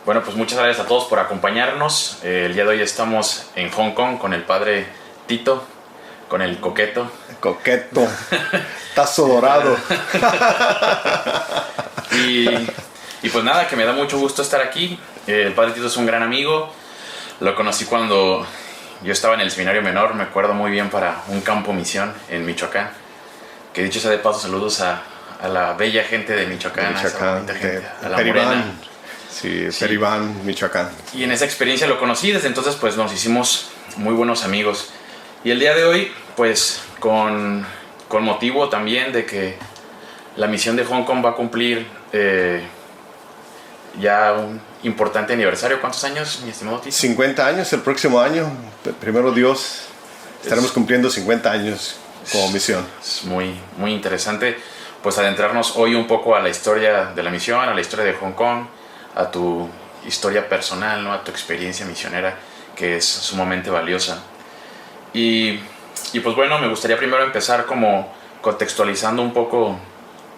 Bueno, pues muchas gracias a todos por acompañarnos. El día de hoy estamos en Hong Kong con el padre Tito, con el coqueto. Coqueto, tazo dorado. Y pues nada, que me da mucho gusto estar aquí. El padre Tito es un gran amigo. Lo conocí cuando yo estaba en el seminario menor, me acuerdo muy bien, para un campo misión en Michoacán. Que dicho sea de paso, saludos a la bella gente de Michoacán, a la Peribán. Sí, Peribán, Michoacán. Y en esa experiencia lo conocí, desde entonces pues nos hicimos muy buenos amigos. Y el día de hoy, pues con motivo también de que la misión de Hong Kong va a cumplir ya un importante aniversario. ¿Cuántos años, mi estimado Tito? 50 años el próximo año. Primero Dios, estaremos cumpliendo 50 años como misión. Es muy, muy interesante pues adentrarnos hoy un poco a la historia de la misión, a la historia de Hong Kong, a tu historia personal, ¿no? A tu experiencia misionera, que es sumamente valiosa. Y pues bueno, me gustaría primero empezar como contextualizando un poco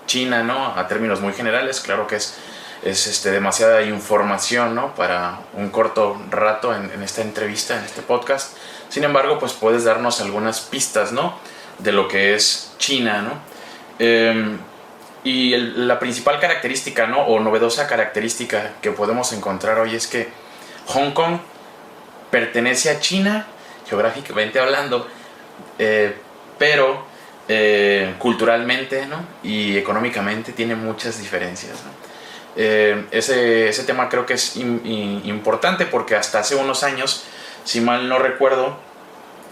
China, ¿no? A términos muy generales. Claro que es demasiada información, ¿no? Para un corto rato en esta entrevista, en este podcast. Sin embargo, pues puedes darnos algunas pistas, ¿no? De lo que es China, ¿no? Y la principal característica, ¿no? O novedosa característica que podemos encontrar hoy es que Hong Kong pertenece a China, geográficamente hablando, pero culturalmente, ¿no? Y económicamente tiene muchas diferencias, ¿no? Ese tema creo que es importante porque hasta hace unos años, si mal no recuerdo,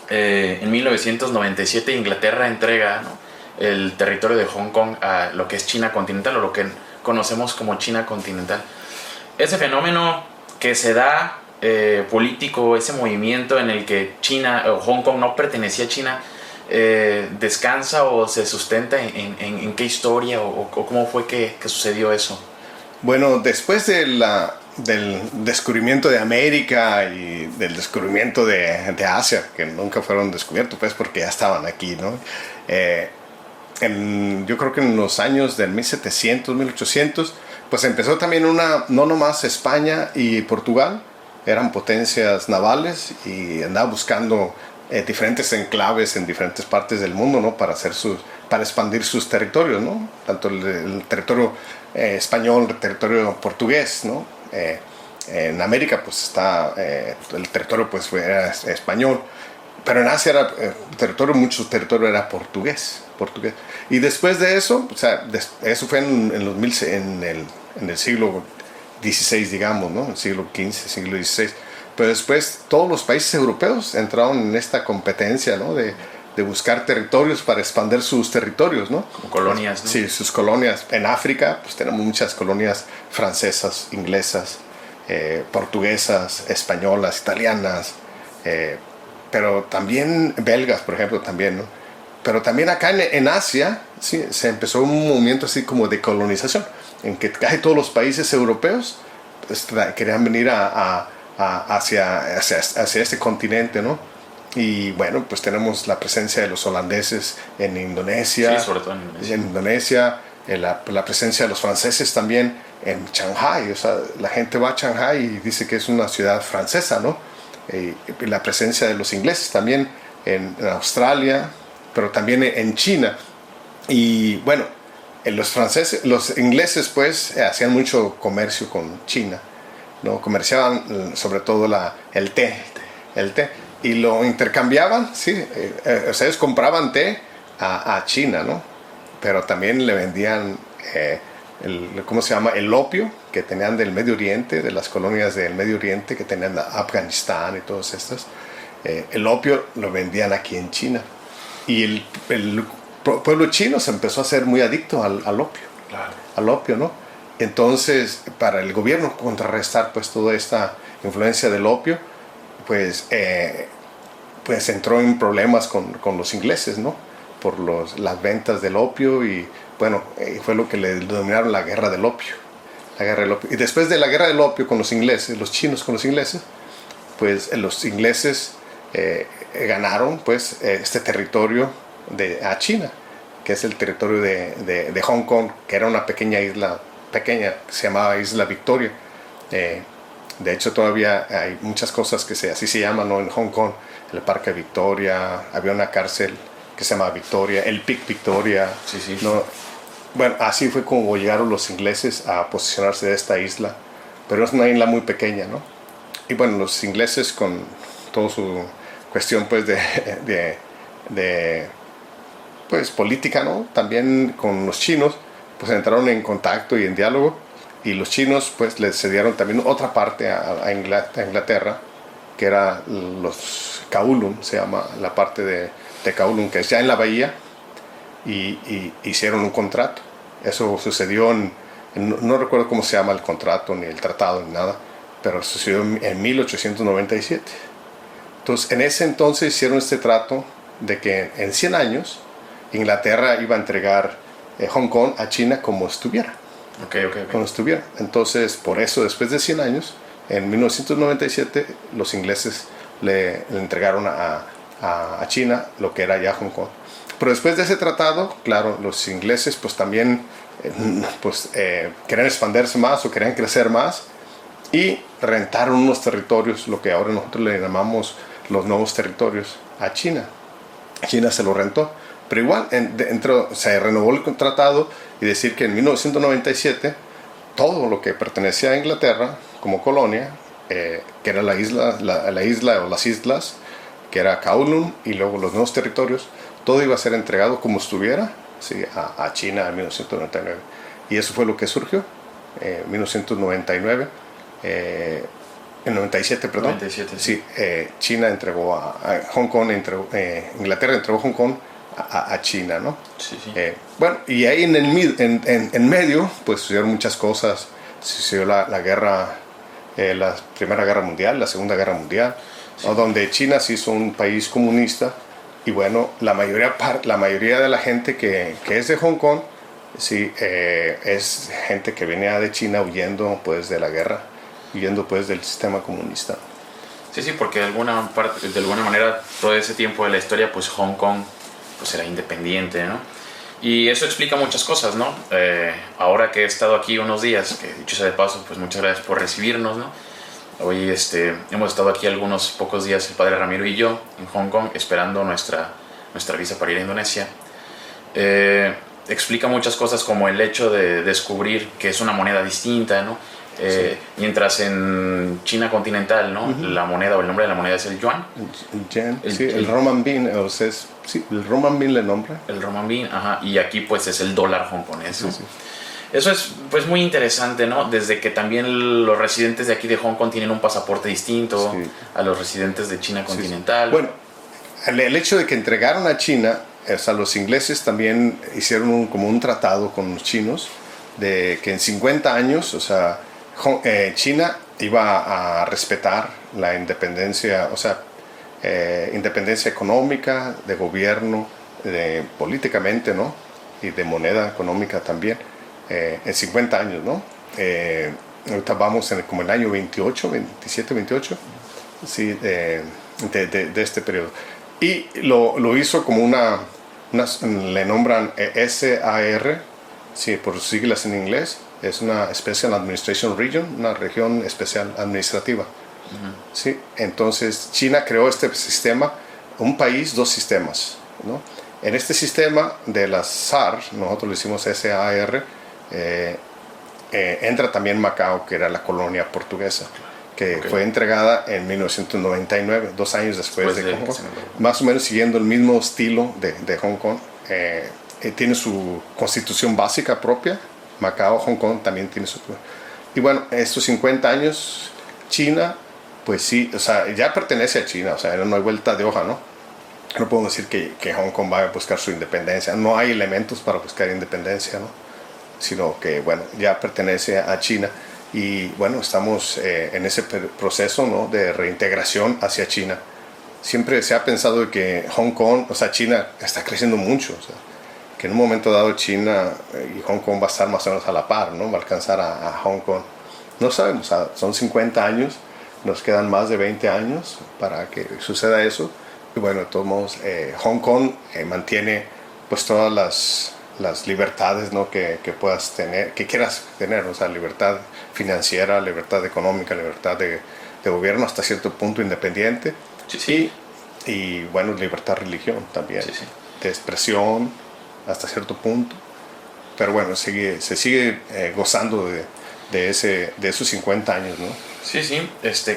en 1997 Inglaterra entrega, ¿no? El territorio de Hong Kong a lo que es China continental, o lo que conocemos como China continental. Ese fenómeno que se da político, ese movimiento en el que China o Hong Kong no pertenecía a China, descansa o se sustenta en qué historia o cómo fue que sucedió eso. Bueno, después del descubrimiento de América y del descubrimiento de Asia, que nunca fueron descubiertos, pues porque ya estaban aquí, ¿no? Yo creo que en los años del 1700, 1800, pues empezó también no nomás España y Portugal, eran potencias navales y andaba buscando diferentes enclaves en diferentes partes del mundo, ¿no? Para expandir sus territorios, ¿no? Tanto el territorio español, el territorio portugués, ¿no? En América pues está el territorio pues era español, pero en Asia mucho territorio era portugués. Y después de eso, o sea, eso fue en el siglo XVI, digamos, ¿no? El siglo XV, siglo XVI. Pero después todos los países europeos entraron en esta competencia, ¿no? De buscar territorios para expandir sus territorios, ¿no? Como colonias, ¿no? Sí, sus colonias. En África, pues tenemos muchas colonias francesas, inglesas, portuguesas, españolas, italianas, pero también belgas, por ejemplo, también, ¿no? Pero también acá en Asia, sí, se empezó un movimiento así como de colonización, en que casi todos los países europeos pues, querían venir hacia este continente, ¿no? Y bueno, pues tenemos la presencia de los holandeses en Indonesia. Sí, sobre todo en Indonesia. La presencia de los franceses también en Shanghái. O sea, la gente va a Shanghái y dice que es una ciudad francesa, ¿no? Y la presencia de los ingleses también en Australia, pero también en China. Y bueno, los ingleses pues hacían mucho comercio con China, ¿no? Comerciaban sobre todo el té, y lo intercambiaban, sí, o sea, ellos compraban té a China, ¿no? Pero también le vendían ¿cómo se llama? El opio que tenían del Medio Oriente, de las colonias del Medio Oriente que tenían Afganistán y todas estas. El opio lo vendían aquí en China. Y el pueblo chino se empezó a ser muy adicto al opio. Claro. Al opio, ¿no? Entonces, para el gobierno contrarrestar pues toda esta influencia del opio, pues entró en problemas con los ingleses, ¿no? Por las ventas del opio y bueno, fue lo que le denominaron la guerra del opio. La guerra del opio. Y después de la guerra del opio con los ingleses, los chinos con los ingleses, pues los ingleses ganaron pues este territorio a China, que es el territorio de Hong Kong, que era una pequeña isla, que se llamaba Isla Victoria. De hecho, todavía hay muchas cosas que así se llaman, ¿no? En Hong Kong, el Parque Victoria, había una cárcel que se llama Victoria, el Pic Victoria. Sí, sí. ¿No? Bueno, así fue como llegaron los ingleses a posicionarse de esta isla, pero es una isla muy pequeña, ¿no? Y bueno, los ingleses con toda su cuestión pues de pues política, ¿no? También con los chinos, pues entraron en contacto y en diálogo, y los chinos pues les cedieron también otra parte a Inglaterra, que era los Kowloon, se llama la parte de Kowloon, que es ya en la bahía, y hicieron un contrato. Eso sucedió no recuerdo cómo se llama el contrato, ni el tratado, ni nada, pero sucedió en 1897. Entonces, en ese entonces hicieron este trato de que en 100 años Inglaterra iba a entregar Hong Kong a China como estuviera. Okay. Como estuviera. Entonces, por eso, después de 100 años, en 1997, los ingleses le entregaron a China lo que era ya Hong Kong. Pero después de ese tratado, claro, los ingleses pues también querían expandirse más o querían crecer más, y rentaron unos territorios, lo que ahora nosotros le llamamos los nuevos territorios, a China. China se lo rentó, pero igual se renovó el tratado, y decir que en 1997 todo lo que pertenecía a Inglaterra como colonia, que era la isla o las islas, que era Kowloon, y luego los nuevos territorios, todo iba a ser entregado como estuviera, ¿sí? a China en 1999. Y eso fue lo que surgió en 1999. En 97, perdón. 97, sí. China entregó a Hong Kong, Inglaterra entregó Hong Kong a China, ¿no? Sí. Bueno, y ahí en medio, pues sucedieron muchas cosas. Sucedió la guerra, la Primera Guerra Mundial, la Segunda Guerra Mundial, sí. ¿No? Donde China se hizo un país comunista, y bueno, la mayoría de la gente que es de Hong Kong, sí, es gente que venía de China huyendo pues de la guerra, huyendo pues del sistema comunista. Sí, porque de alguna manera todo ese tiempo de la historia pues Hong Kong pues era independiente, ¿no? Y eso explica muchas cosas, ¿no? Ahora que he estado aquí unos días, que dicho sea de paso, pues muchas gracias por recibirnos, ¿no? Hoy hemos estado aquí algunos pocos días el padre Ramiro y yo en Hong Kong esperando nuestra visa para ir a Indonesia. Explica muchas cosas, como el hecho de descubrir que es una moneda distinta, ¿no? Sí. Mientras en China continental, ¿no? Uh-huh. La moneda o el nombre de la moneda es el yuan. El renminbi, el renminbi le nombra. El renminbi, ajá, y aquí pues es el dólar hongkonés, ¿no? Sí. Eso es pues muy interesante, ¿no? Desde que también los residentes de aquí de Hong Kong tienen un pasaporte distinto a los residentes de China continental. Bueno, el hecho de que entregaron a China, o sea, los ingleses también hicieron como un tratado con los chinos de que en 50 años, o sea, China iba a respetar la independencia, o sea, independencia económica, de gobierno, políticamente, ¿no? Y de moneda económica también, en 50 años, ¿no? Ahorita vamos como el año 27, 28, sí, de este periodo. Y lo hizo como le nombran SAR, sí, por sus siglas en inglés. Es una Special Administration Region, una región especial administrativa. Uh-huh. Sí, entonces China creó este sistema, un país, dos sistemas, ¿no? En este sistema de las SAR, nosotros le hicimos SAR, entra también Macao, que era la colonia portuguesa, que fue entregada en 1999, 2 años después de Hong Kong, más o menos siguiendo el mismo estilo de Hong Kong. Tiene su constitución básica propia. Macao, Hong Kong también tiene su... Y bueno, estos 50 años, China, pues sí, o sea, ya pertenece a China, o sea, no hay vuelta de hoja, ¿no? No podemos decir que Hong Kong va a buscar su independencia, no hay elementos para buscar independencia, ¿no? Sino que, bueno, ya pertenece a China, y bueno, estamos en ese proceso, ¿no? De reintegración hacia China. Siempre se ha pensado que Hong Kong, o sea, China está creciendo mucho, o sea, que en un momento dado China y Hong Kong va a estar más o menos a la par, ¿no? Va a alcanzar a Hong Kong. No sabemos, o sea, son 50 años, nos quedan más de 20 años para que suceda eso. Y bueno, de todos modos, Hong Kong mantiene pues todas las libertades, ¿no? que puedas tener, que quieras tener, o sea, libertad financiera, libertad económica, libertad de gobierno hasta cierto punto independiente, Sí, sí. y bueno, libertad de religión también, Sí, sí. de expresión hasta cierto punto, pero bueno, se sigue gozando de esos 50 años, ¿no? Sí, sí,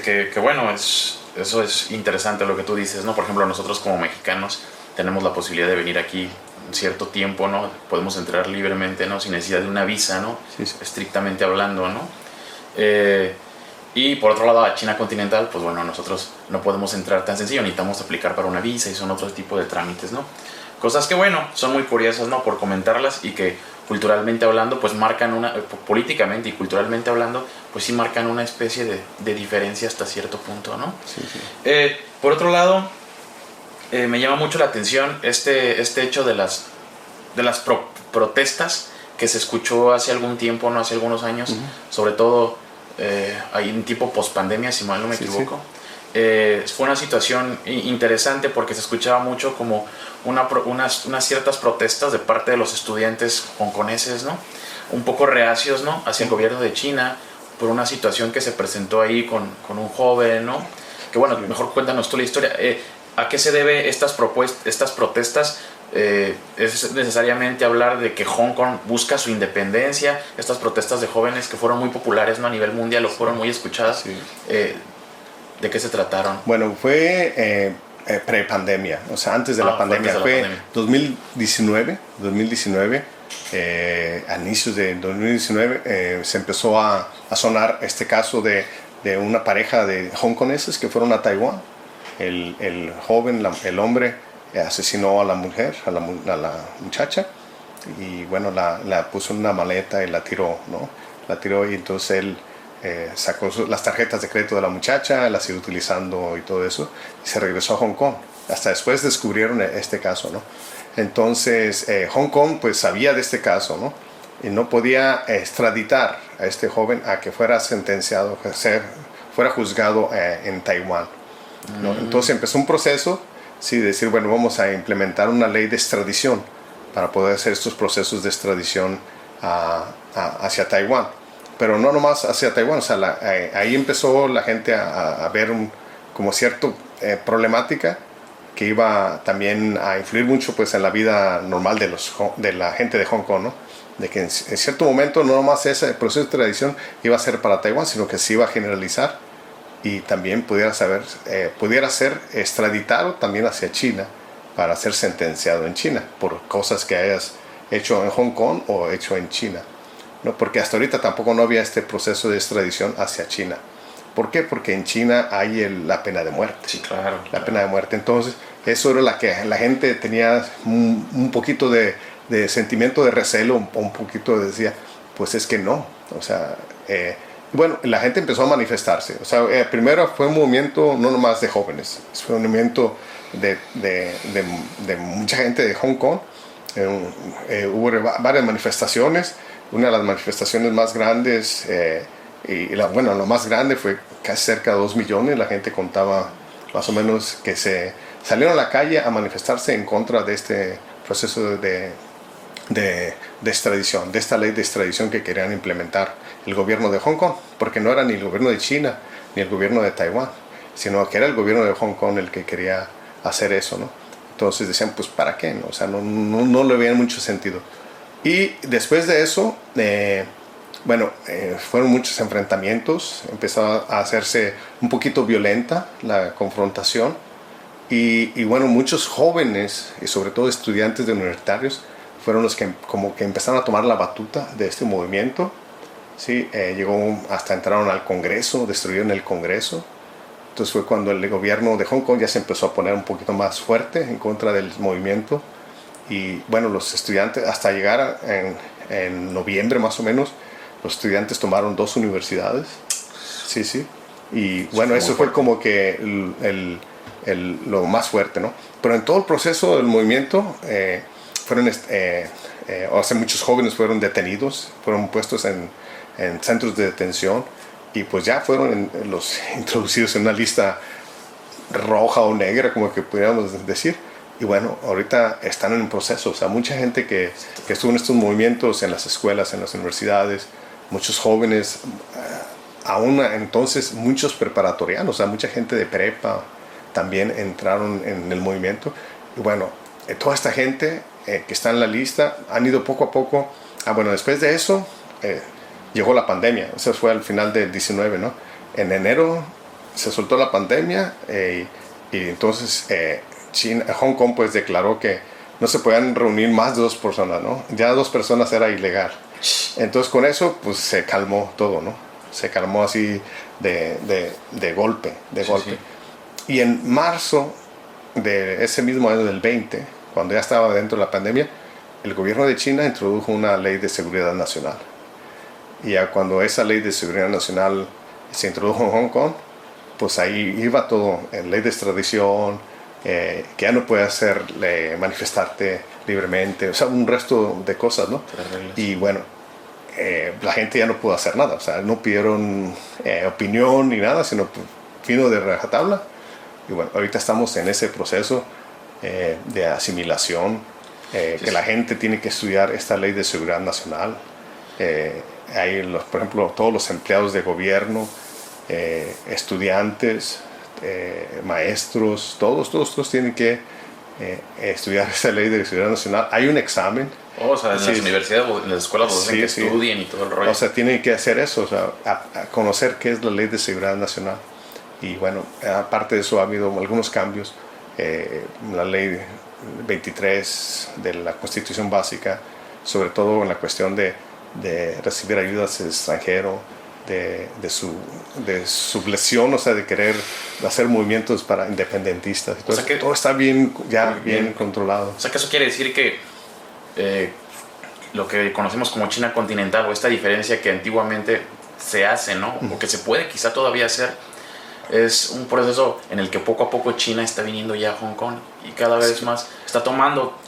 que bueno, eso es interesante lo que tú dices, ¿no? Por ejemplo, nosotros como mexicanos tenemos la posibilidad de venir aquí un cierto tiempo, ¿no? Podemos entrar libremente, ¿no? Sin necesidad de una visa, ¿no? Sí, sí. Estrictamente hablando, ¿no? Y por otro lado, a China continental, pues bueno, nosotros no podemos entrar tan sencillo, necesitamos aplicar para una visa y son otro tipo de trámites, ¿no? Cosas que, bueno, son muy curiosas, ¿no? Por comentarlas y que culturalmente hablando, pues marcan políticamente y culturalmente hablando, pues sí marcan una especie de diferencia hasta cierto punto, ¿no? Sí, sí. Por otro lado, me llama mucho la atención este hecho de las protestas que se escuchó hace algún tiempo, no hace algunos años, sobre todo ahí en tipo post-pandemia, si mal no me equivoco. Fue una situación interesante porque se escuchaba mucho como unas ciertas protestas de parte de los estudiantes hongkoneses, ¿no? Un poco reacios, ¿no? Hacia el gobierno de China por una situación que se presentó ahí con un joven, ¿no? Que bueno, mejor cuéntanos tú la historia. ¿A qué se debe estas protestas? ¿Es necesariamente hablar de que Hong Kong busca su independencia? Estas protestas de jóvenes que fueron muy populares, ¿no? A nivel mundial, o fueron muy escuchadas. Sí. ¿De qué se trataron? Bueno, fue pre-pandemia, o sea, antes de la pandemia. Fue 2019, a inicios de 2019 se empezó a sonar este caso de una pareja de hongkoneses que fueron a Taiwán. El joven, el hombre, asesinó a la mujer, a la muchacha, y bueno, la puso en una maleta y la tiró, ¿no? La tiró, y entonces él sacó las tarjetas de crédito de la muchacha, las siguió utilizando y todo eso, y se regresó a Hong Kong. Hasta después descubrieron este caso, ¿no? Entonces Hong Kong pues sabía de este caso, ¿no? Y no podía extraditar a este joven a que fuera sentenciado, fuera juzgado en Taiwán, ¿no? Entonces empezó un proceso, sí, de decir, bueno, vamos a implementar una ley de extradición para poder hacer estos procesos de extradición hacia Taiwán. Pero no nomás hacia Taiwán, o sea, ahí empezó la gente a ver como cierta problemática que iba también a influir mucho pues en la vida normal de la gente de Hong Kong, ¿no? De que en cierto momento no nomás ese proceso de extradición iba a ser para Taiwán, sino que se iba a generalizar y también pudiera ser extraditado también hacia China para ser sentenciado en China por cosas que hayas hecho en Hong Kong o hecho en China, ¿no? Porque hasta ahorita tampoco no había este proceso de extradición hacia China. ¿Por qué? Porque en China hay la pena de muerte. Sí, claro. La pena de muerte. Entonces, eso era la que la gente tenía un poquito de sentimiento de recelo, un poquito decía, pues es que no. O sea, bueno, la gente empezó a manifestarse. O sea, primero fue un movimiento no nomás de jóvenes, fue un movimiento de mucha gente de Hong Kong. Hubo varias manifestaciones. Una de las manifestaciones más grandes, lo más grande fue casi cerca de 2 millones. La gente contaba más o menos que se salieron a la calle a manifestarse en contra de este proceso de extradición, de esta ley de extradición que querían implementar el gobierno de Hong Kong, porque no era ni el gobierno de China ni el gobierno de Taiwán, sino que era el gobierno de Hong Kong el que quería hacer eso, ¿no? Entonces decían, pues ¿para qué? ¿No? O sea, no le veían mucho sentido. Y después de eso, fueron muchos enfrentamientos, empezó a hacerse un poquito violenta la confrontación, y bueno, muchos jóvenes, y sobre todo estudiantes de universitarios, fueron los que como que empezaron a tomar la batuta de este movimiento, ¿sí? Hasta entraron al Congreso, destruyeron el Congreso. Entonces fue cuando el gobierno de Hong Kong ya se empezó a poner un poquito más fuerte en contra del movimiento. Y bueno, los estudiantes, hasta llegar en noviembre más o menos, los estudiantes tomaron 2 universidades. Sí, sí. Y bueno, eso fue como que lo más fuerte, ¿no? Pero en todo el proceso del movimiento, muchos jóvenes fueron detenidos, fueron puestos en centros de detención, y pues ya fueron introducidos en una lista roja o negra, como que pudiéramos decir, Y bueno, ahorita están en un proceso, o sea, mucha gente que estuvo en estos movimientos en las escuelas, en las universidades, muchos jóvenes, aún entonces muchos preparatorianos, o sea, mucha gente de prepa también entraron en el movimiento. Y bueno, toda esta gente que está en la lista han ido poco a poco. Bueno, después de eso llegó la pandemia, eso fue al final del 19, ¿no? En enero se soltó la pandemia y entonces Hong Kong pues declaró que no se podían reunir más de 2 personas, ¿no? Ya 2 personas era ilegal. Entonces con eso pues se calmó todo, ¿no? Se calmó así de golpe, golpe. Sí. Y en marzo de ese mismo año del 20, cuando ya estaba dentro de la pandemia, el gobierno de China introdujo una ley de seguridad nacional. Y ya cuando esa ley de seguridad nacional se introdujo en Hong Kong, pues ahí iba todo, en ley de extradición, que ya no puede manifestarte libremente, o sea, un resto de cosas, ¿no? Y bueno, la gente ya no pudo hacer nada, o sea, no pidieron opinión ni nada, sino vino de rajatabla. Y bueno, ahorita estamos en ese proceso de asimilación, que la gente tiene que estudiar esta ley de seguridad nacional. Hay, por ejemplo, todos los empleados de gobierno, estudiantes, maestros, todos tienen que estudiar esta ley de seguridad nacional. Hay un examen. O sea, en las universidades, en las escuelas, sí, que estudien y todo el rollo. O sea, tienen que hacer eso, o sea, a conocer qué es la ley de seguridad nacional. Y bueno, aparte de eso ha habido algunos cambios. La ley 23 de la Constitución Básica, sobre todo en la cuestión de recibir ayudas del extranjero, de sublevación, o sea, de querer hacer movimientos para independentistas. Entonces, o sea que todo está bien controlado. O sea, que eso quiere decir que lo que conocemos como China continental, o esta diferencia que antiguamente se hace, ¿no? O que se puede quizá todavía hacer, es un proceso en el que poco a poco China está viniendo ya a Hong Kong y cada vez más está tomando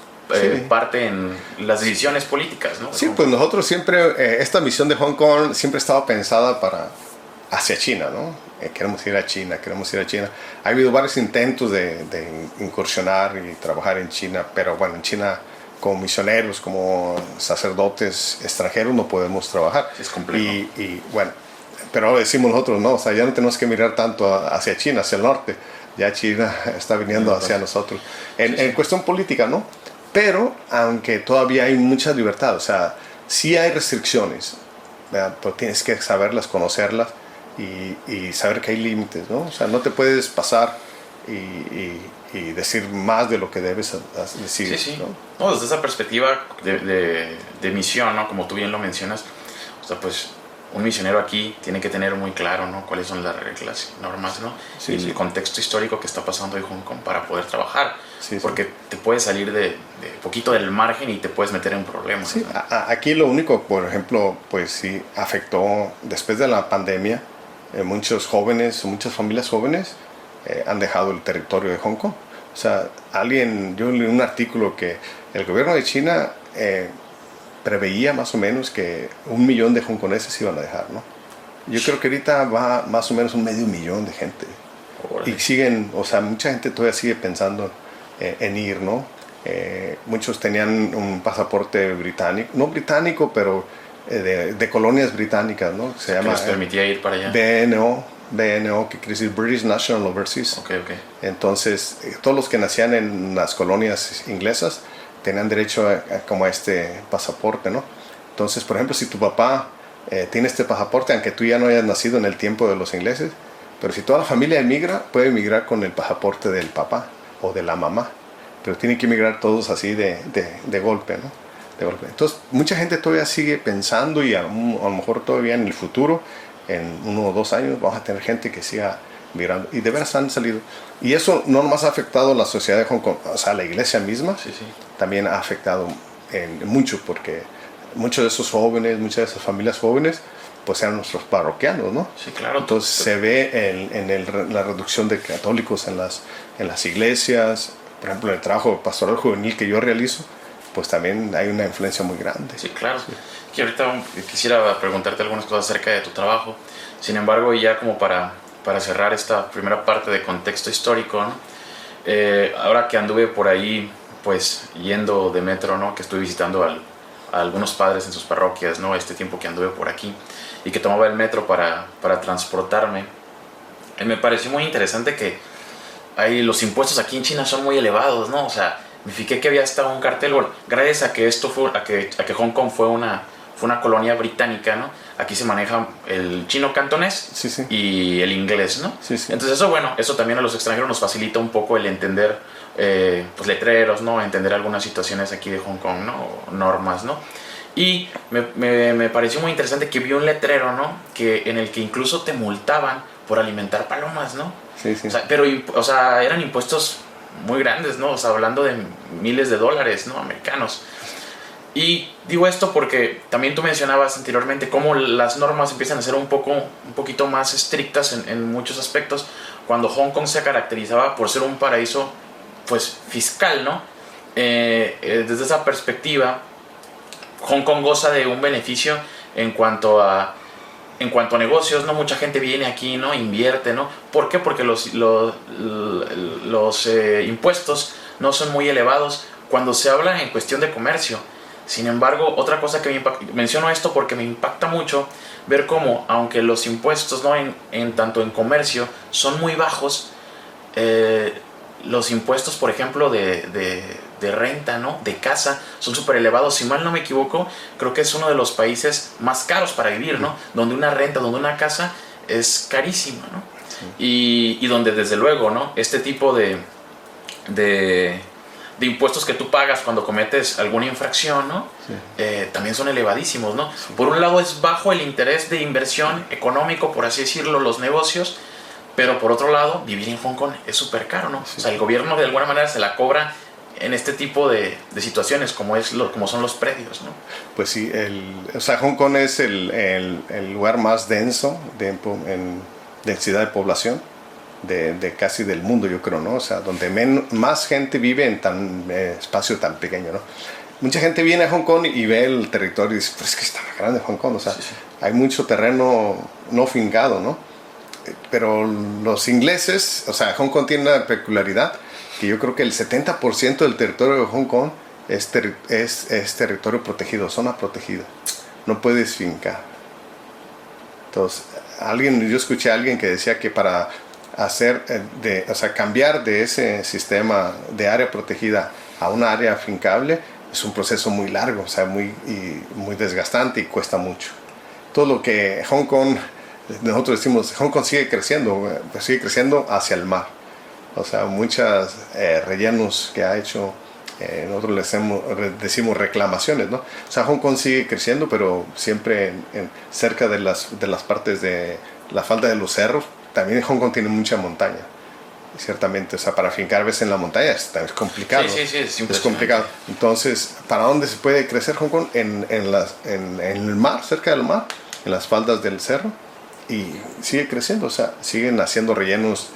parte en las decisiones políticas, ¿no? Sí, pues nosotros siempre, esta misión de Hong Kong siempre estaba pensada hacia China, ¿no? Queremos ir a China. Ha habido varios intentos de incursionar y trabajar en China, pero bueno, en China como misioneros, como sacerdotes extranjeros no podemos trabajar. Es complejo. Y bueno, pero ahora decimos nosotros, no, o sea, ya no tenemos que mirar tanto hacia China, hacia el norte, ya China está viniendo hacia nosotros. En cuestión política, ¿no? Pero, aunque todavía hay mucha libertad, o sea, sí hay restricciones, ¿verdad? Pero tienes que saberlas, conocerlas y saber que hay límites, ¿no? O sea, no te puedes pasar y decir más de lo que debes decir. Sí. ¿No? Desde esa perspectiva de misión, ¿no? Como tú bien lo mencionas, o sea, pues un misionero aquí tiene que tener muy claro, ¿no? Cuáles son las reglas y normas, ¿no? Y el contexto histórico que está pasando en Hong Kong para poder trabajar. Porque te puedes salir de poquito del margen y te puedes meter en problemas. Sí, aquí lo único, por ejemplo, pues sí afectó después de la pandemia, muchas familias jóvenes han dejado el territorio de Hong Kong. O sea, yo leí un artículo que el gobierno de China preveía más o menos que 1 millón de hongkoneses iban a dejar, ¿no? Yo creo que ahorita va más o menos 500,000 de gente. Y siguen, o sea, mucha gente todavía sigue pensando en ir, ¿no? Muchos tenían un pasaporte británico, no británico, pero de colonias británicas, ¿no? Se llama, les permitía ir para allá. BNO, que quiere decir British National Overseas. Okay. Entonces, todos los que nacían en las colonias inglesas tenían derecho a este pasaporte, ¿no? Entonces, por ejemplo, si tu papá tiene este pasaporte, aunque tú ya no hayas nacido en el tiempo de los ingleses, pero si toda la familia emigra, puede emigrar con el pasaporte del papá o de la mamá, pero tienen que emigrar todos así de golpe, ¿no? De golpe. Entonces, mucha gente todavía sigue pensando y a lo mejor todavía en el futuro, en 1 o 2 años, vamos a tener gente que siga migrando, y de veras han salido. Y eso no nomás ha afectado la sociedad de Hong Kong, o sea, la iglesia misma, también ha afectado mucho, porque muchos de esos jóvenes, muchas de esas familias jóvenes, pues eran nuestros parroquianos, ¿no? Sí, claro. Entonces se ve en la reducción de católicos en las iglesias. Por ejemplo, en el trabajo pastoral juvenil que yo realizo, pues también hay una influencia muy grande. Sí, claro. Que ahorita quisiera preguntarte algunas cosas acerca de tu trabajo. Sin embargo, ya como para cerrar esta primera parte de contexto histórico, ¿no? ahora que anduve por ahí, pues yendo de metro, ¿no? Que estuve visitando a algunos padres en sus parroquias, ¿no? Este tiempo que anduve por aquí y que tomaba el metro para transportarme, me pareció muy interesante que los impuestos aquí en China son muy elevados, ¿no? O sea, me fijé que había hasta un cartel, bueno, gracias a que a que Hong Kong fue una colonia británica, ¿no? Aquí se maneja el chino cantonés, Sí, sí. y el inglés, ¿no? Sí, sí. Entonces eso, bueno, eso también a los extranjeros nos facilita un poco el entender, pues letreros, ¿no? Entender algunas situaciones aquí de Hong Kong, ¿no? Normas, ¿no? Y me pareció muy interesante que vi un letrero, ¿no? En el que incluso te multaban por alimentar palomas, ¿no? Sí, sí. O sea, pero, o sea, eran impuestos muy grandes, ¿no? O sea, hablando de miles de dólares, ¿no? Americanos. Y digo esto porque también tú mencionabas anteriormente cómo las normas empiezan a ser un poquito más estrictas en muchos aspectos, cuando Hong Kong se caracterizaba por ser un paraíso, pues, fiscal, ¿no? Desde esa perspectiva, Hong Kong goza de un beneficio en cuanto a negocios, ¿no? Mucha gente viene aquí, ¿no? Invierte, ¿no? ¿Por qué? Porque los impuestos no son muy elevados cuando se habla en cuestión de comercio. Sin embargo, otra cosa que menciono esto porque me impacta mucho ver cómo, aunque los impuestos, ¿no? Tanto en comercio son muy bajos, los impuestos, por ejemplo, de renta, ¿no? De casa, son súper elevados. Si mal no me equivoco, creo que es uno de los países más caros para vivir, ¿no? Donde una renta, donde una casa es carísima, ¿no? Sí. Y donde desde luego, ¿no? Este tipo de impuestos que tú pagas cuando cometes alguna infracción, ¿no? Sí. También son elevadísimos, ¿no? Sí. Por un lado es bajo el interés de inversión económico, por así decirlo, los negocios, pero por otro lado, vivir en Hong Kong es súper caro, ¿no? Sí. O sea, el gobierno de alguna manera se la cobra en este tipo de situaciones como son los predios, ¿no? Pues sí, o sea, Hong Kong es el lugar más denso en densidad de población de casi del mundo, yo creo, ¿no? O sea, donde más gente vive en tan espacio tan pequeño, ¿no? Mucha gente viene a Hong Kong y ve el territorio y dice, pero es que está más grande Hong Kong, o sea, sí, sí. Hay mucho terreno no fincado, ¿no? Pero los ingleses, o sea, Hong Kong tiene una peculiaridad que yo creo que el 70% del territorio de Hong Kong es territorio protegido, zona protegida. No puedes fincar. Entonces, yo escuché a alguien que decía que para cambiar de ese sistema de área protegida a una área fincable es un proceso muy largo, o sea, muy desgastante y cuesta mucho. Todo lo que Hong Kong, nosotros decimos, Hong Kong sigue creciendo hacia el mar. O sea, muchos rellenos que ha hecho, nosotros decimos reclamaciones, ¿no? O sea, Hong Kong sigue creciendo, pero siempre cerca de las partes de la falda de los cerros. También Hong Kong tiene mucha montaña, ciertamente. O sea, para fincar veces en la montaña es complicado. Sí, es complicado. Entonces, ¿para dónde se puede crecer Hong Kong? En el mar, cerca del mar, en las faldas del cerro. Y sigue creciendo, o sea, siguen haciendo rellenos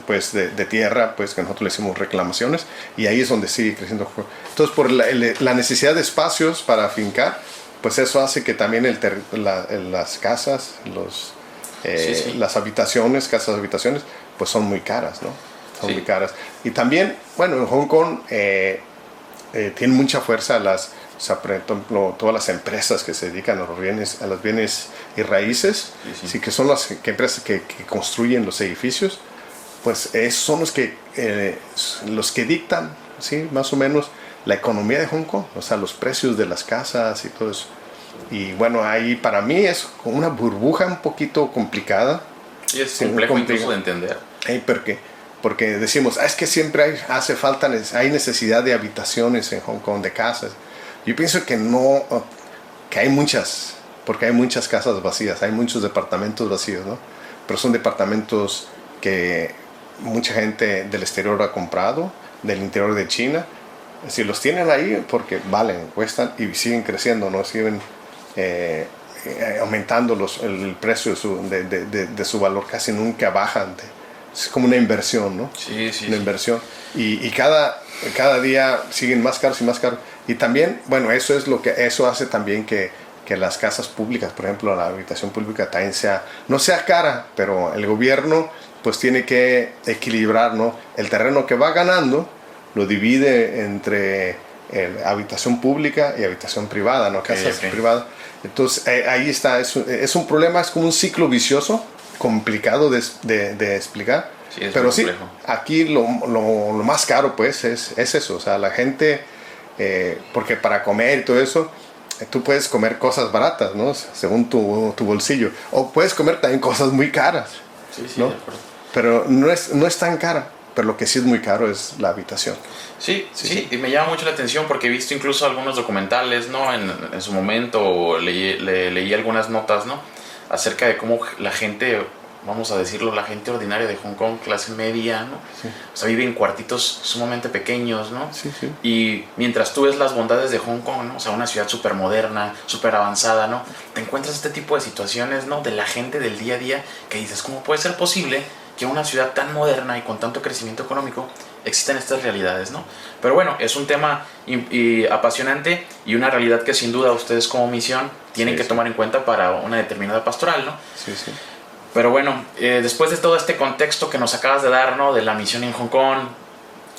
pues, de tierra, pues que nosotros le decimos reclamaciones, y ahí es donde sigue creciendo. Entonces, por la necesidad de espacios para fincar, pues eso hace que también las casas, las habitaciones, pues son muy caras, ¿no? Son muy caras. Y también, bueno, en Hong Kong tiene mucha fuerza o sea, por ejemplo, todas las empresas que se dedican a los bienes y raíces, sí, que son las empresas que construyen los edificios, pues esos son los que dictan, ¿sí? Más o menos la economía de Hong Kong, o sea, los precios de las casas y todo eso. Y bueno, ahí para mí es como una burbuja un poquito complicada. Y es complejo incluso de entender. Porque decimos, es que siempre hay necesidad de habitaciones en Hong Kong, de casas. Yo pienso que no, que hay muchas, porque hay muchas casas vacías, hay muchos departamentos vacíos, ¿no? Pero son departamentos que mucha gente del exterior ha comprado, del interior de China. Si los tienen ahí porque valen, cuestan y siguen creciendo, ¿no? Siguen aumentando el precio de su valor, casi nunca bajan. Es como una inversión, ¿no? Sí. Una inversión. Y cada día siguen más caros y más caros. Y también, bueno, eso hace también que las casas públicas, por ejemplo, la habitación pública también no sea cara, pero el gobierno pues tiene que equilibrar, ¿no? El terreno que va ganando lo divide entre habitación pública y habitación privada, ¿no? Casas privadas. Entonces ahí está, es un problema, es como un ciclo vicioso, complicado de explicar. Sí, pero sí, aquí lo más caro pues es eso, o sea, la gente, porque para comer y todo eso, tú puedes comer cosas baratas, ¿no? Según tu bolsillo, o puedes comer también cosas muy caras, sí, ¿no? De acuerdo. Pero no es tan cara, pero lo que sí es muy caro es la habitación. Sí, y me llama mucho la atención porque he visto incluso algunos documentales, ¿no? En su momento leí algunas notas, ¿no? Acerca de cómo la gente, vamos a decirlo, la gente ordinaria de Hong Kong, clase media, ¿no? Sí. O sea, vive en cuartitos sumamente pequeños, ¿no? Sí. Y mientras tú ves las bondades de Hong Kong, ¿no? O sea, una ciudad súper moderna, súper avanzada, ¿no? Te encuentras este tipo de situaciones, ¿no? De la gente del día a día que dices, ¿cómo puede ser posible que una ciudad tan moderna y con tanto crecimiento económico existan estas realidades, ¿no? Pero bueno, es un tema apasionante y una realidad que sin duda ustedes como misión tienen que tomar en cuenta para una determinada pastoral, ¿no? Sí. Pero bueno, después de todo este contexto que nos acabas de dar, ¿no? De la misión en Hong Kong,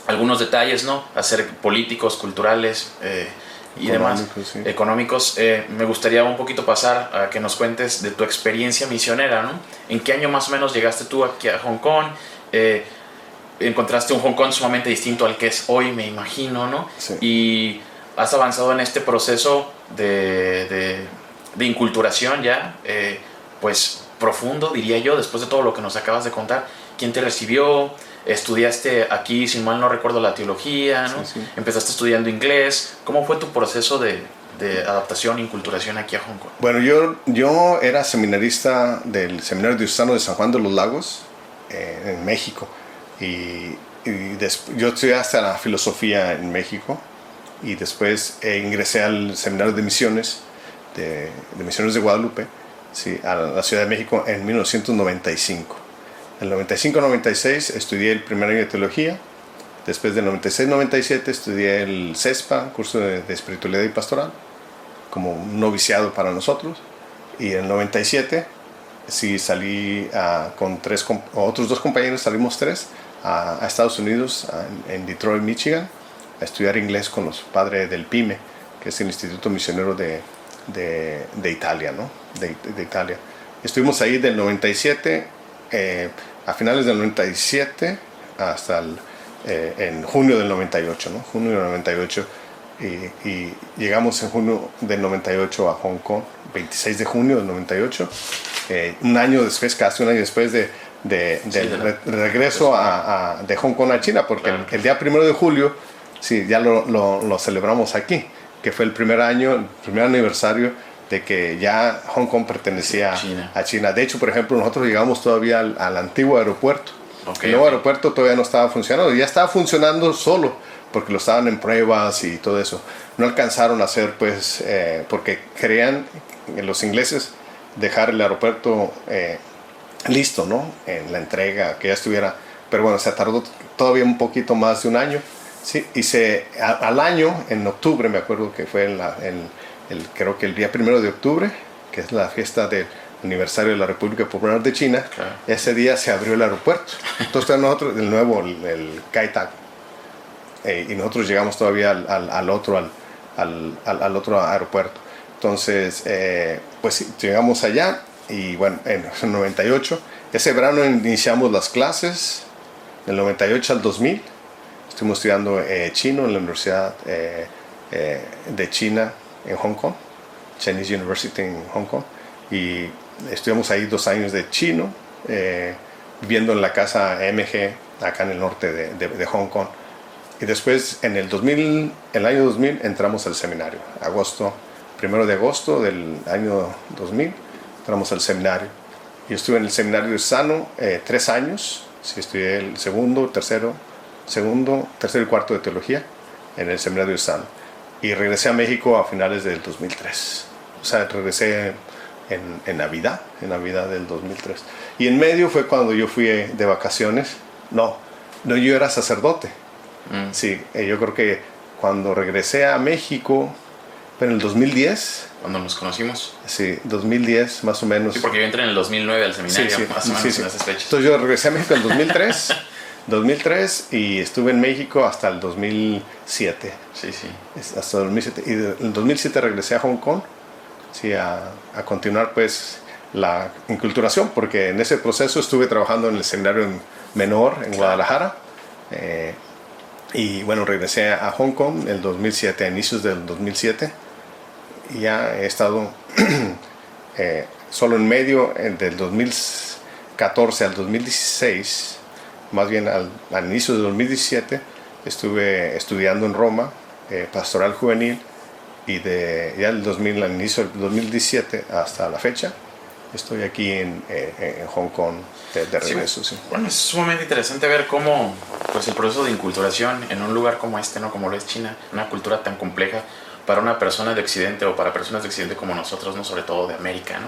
algunos detalles, ¿no? Hacer políticos, culturales y demás, económicos, me gustaría un poquito pasar a que nos cuentes de tu experiencia misionera, ¿no? ¿En qué año más o menos llegaste tú aquí a Hong Kong? Encontraste un Hong Kong sumamente distinto al que es hoy, me imagino, ¿no? Sí. Y has avanzado en este proceso de inculturación ya, pues profundo, diría yo, después de todo lo que nos acabas de contar. ¿Quién te recibió? Estudiaste aquí, si mal no recuerdo, la teología, ¿no? Sí. Empezaste estudiando inglés. ¿Cómo fue tu proceso de adaptación e inculturación aquí a Hong Kong? Bueno, yo era seminarista del Seminario Diocesano de San Juan de los Lagos, en México. Yo estudié hasta la filosofía en México y después ingresé al Seminario de Misiones, de Misiones de Guadalupe, sí, a la Ciudad de México en 1995. En el 95-96 estudié el primer año de teología. Después del 96-97 estudié el CESPA, curso de espiritualidad y pastoral, como un noviciado para nosotros. Y en el 97 sí salí con otros dos compañeros, salimos tres, a Estados Unidos, en Detroit, Michigan, a estudiar inglés con los padres del PIME, que es el Instituto Misionero de Italia, ¿no? De Italia. Estuvimos ahí del 97, a finales del 97 hasta en junio del 98, ¿no? Junio del 98, y llegamos en junio del 98 a Hong Kong, 26 de junio del 98, un año después, casi un año después del regreso de Hong Kong a China, porque claro, el día 1 de julio, sí, ya lo celebramos aquí, que fue el primer aniversario de que ya Hong Kong pertenecía a China. De hecho, por ejemplo, nosotros llegamos todavía al antiguo aeropuerto. El nuevo aeropuerto todavía no estaba funcionando, ya estaba funcionando solo, porque lo estaban en pruebas y todo eso. No alcanzaron a hacer, pues, porque querían los ingleses dejar el aeropuerto listo, ¿no? En la entrega, que ya estuviera. Pero bueno, se tardó todavía un poquito más de un año. Sí, y al año, en octubre, me acuerdo que fue creo que el día 1 de octubre, que es la fiesta del aniversario de la República Popular de China, claro, ese día se abrió el aeropuerto. Entonces nosotros, el nuevo, el Kai Tak, y nosotros llegamos todavía al otro aeropuerto. Entonces, pues sí, llegamos allá y bueno, en el 98, ese verano iniciamos las clases, del 98 al 2000, estuvimos estudiando chino en la Universidad de China en Hong Kong, Chinese University en Hong Kong, y estuvimos ahí 2 años de chino, viviendo en la casa MG, acá en el norte de Hong Kong. Y después, en el año 2000, entramos al seminario. 1 de agosto del año 2000, entramos al seminario. Yo estuve en el seminario diocesano 3 años. Sí, estudié el segundo, tercero y cuarto de teología en el seminario diocesano. Y regresé a México a finales del 2003. O sea, regresé en Navidad del 2003. Y en medio fue cuando yo fui de vacaciones. No, yo era sacerdote. Sí, yo creo que cuando regresé a México, Pero en el 2010... Cuando nos conocimos. Sí, 2010 más o menos. Sí, porque yo entré en el 2009 al seminario, sí, más o menos en esas fechas. Entonces yo regresé a México en el 2003 y estuve en México hasta el 2007. Sí, sí. Hasta el 2007. Y en el 2007 regresé a Hong Kong, sí, a continuar pues la inculturación, porque en ese proceso estuve trabajando en el seminario menor en Guadalajara. Y bueno, regresé a Hong Kong en el 2007, a inicios del 2007. Y ya he estado solo en medio del 2014 al 2016, más bien al inicio del 2017, estuve estudiando en Roma, pastoral juvenil, y ya al inicio del 2017 hasta la fecha, estoy aquí en Hong Kong de regreso. Sí. Bueno, es sumamente interesante ver cómo pues, el proceso de inculturación en un lugar como este, ¿no? Como lo es China, una cultura tan compleja, para una persona de Occidente o para personas de Occidente como nosotros, ¿no? Sobre todo de América, ¿no?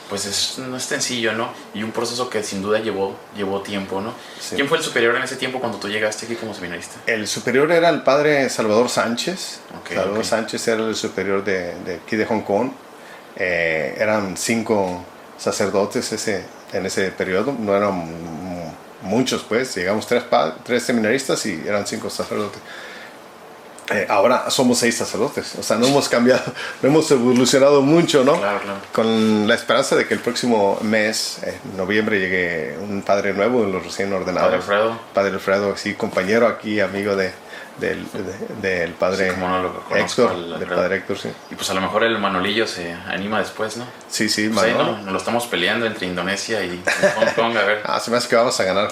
Pues no es sencillo, ¿no? Y un proceso que sin duda llevó tiempo, ¿no? Sí. ¿Quién fue el superior en ese tiempo cuando tú llegaste aquí como seminarista? El superior era el padre Salvador Sánchez. Salvador Sánchez era el superior de aquí de Hong Kong. Eran 5 sacerdotes en ese periodo, no eran muchos pues, llegamos 3 seminaristas y eran 5 sacerdotes. Ahora somos 6 sacerdotes, o sea, no hemos cambiado, no hemos evolucionado mucho, ¿no? Claro, claro. Con la esperanza de que el próximo mes, en noviembre, llegue un padre nuevo de los recién ordenados. Padre Alfredo, sí, compañero aquí, amigo del padre, sí, no lo Héctor, del padre Héctor, sí. Y pues a lo mejor el Manolillo se anima después, ¿no? Sí, pues Manolo. Ahí nos lo estamos peleando entre Indonesia y Hong Kong, a ver. Se me hace que vamos a ganar.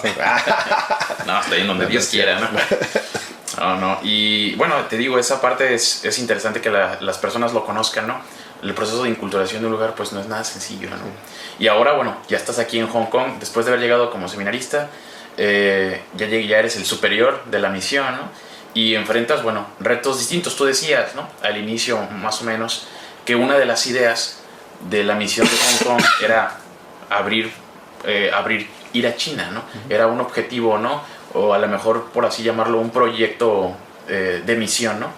No, hasta ahí donde Dios quiera, ¿no? No. Y bueno, te digo, esa parte es interesante que las personas lo conozcan, ¿no? El proceso de inculturación de un lugar pues no es nada sencillo, ¿no? Y ahora, bueno, ya estás aquí en Hong Kong, después de haber llegado como seminarista, ya eres el superior de la misión, ¿no? Y enfrentas, bueno, retos distintos. Tú decías, ¿no? Al inicio, más o menos, que una de las ideas de la misión de Hong Kong era ir a China, ¿no? Era un objetivo, ¿no? O a lo mejor, por así llamarlo, un proyecto de misión, ¿no?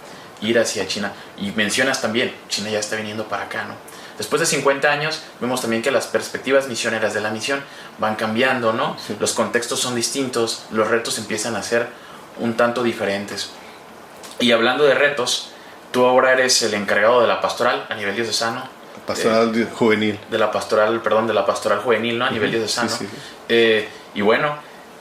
Ir hacia China. Y mencionas también, China ya está viniendo para acá, ¿no? Después de 50 años, vemos también que las perspectivas misioneras de la misión van cambiando, ¿no? Sí. Los contextos son distintos, los retos empiezan a ser un tanto diferentes. Y hablando de retos, tú ahora eres el encargado de la pastoral a nivel diocesano. Pastoral juvenil. De la pastoral juvenil, ¿no? A nivel diocesano. Sí. Y bueno,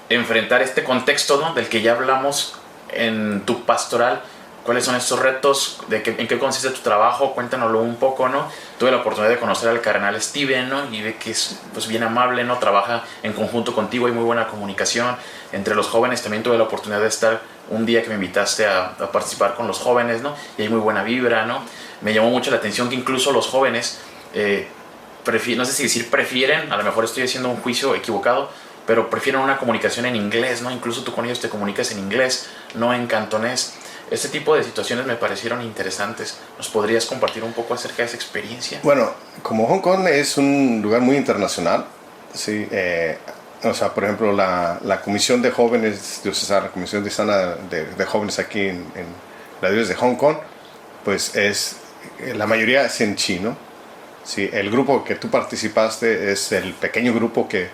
enfrentar este contexto, ¿no? Del que ya hablamos en tu pastoral. ¿Cuáles son estos retos? ¿En qué consiste tu trabajo? Cuéntanoslo un poco, ¿no? Tuve la oportunidad de conocer al cardenal Steven, ¿no? Y ve que es pues, bien amable, ¿no? Trabaja en conjunto contigo, hay muy buena comunicación. Entre los jóvenes también tuve la oportunidad de estar un día que me invitaste a participar con los jóvenes, ¿no? Y hay muy buena vibra, ¿no? Me llamó mucho la atención que incluso los jóvenes, no sé si decir prefieren, a lo mejor estoy haciendo un juicio equivocado, pero prefieren una comunicación en inglés, ¿no? Incluso tú con ellos te comunicas en inglés, no en cantonés. Este tipo de situaciones me parecieron interesantes. ¿Nos podrías compartir un poco acerca de esa experiencia? Bueno, como Hong Kong es un lugar muy internacional, sí, o sea, por ejemplo, la Comisión de Jóvenes Diocesana, la Comisión Diocesana de Jóvenes aquí en la diócesis de Hong Kong, pues la mayoría es en chino. Sí, el grupo que tú participaste es el pequeño grupo que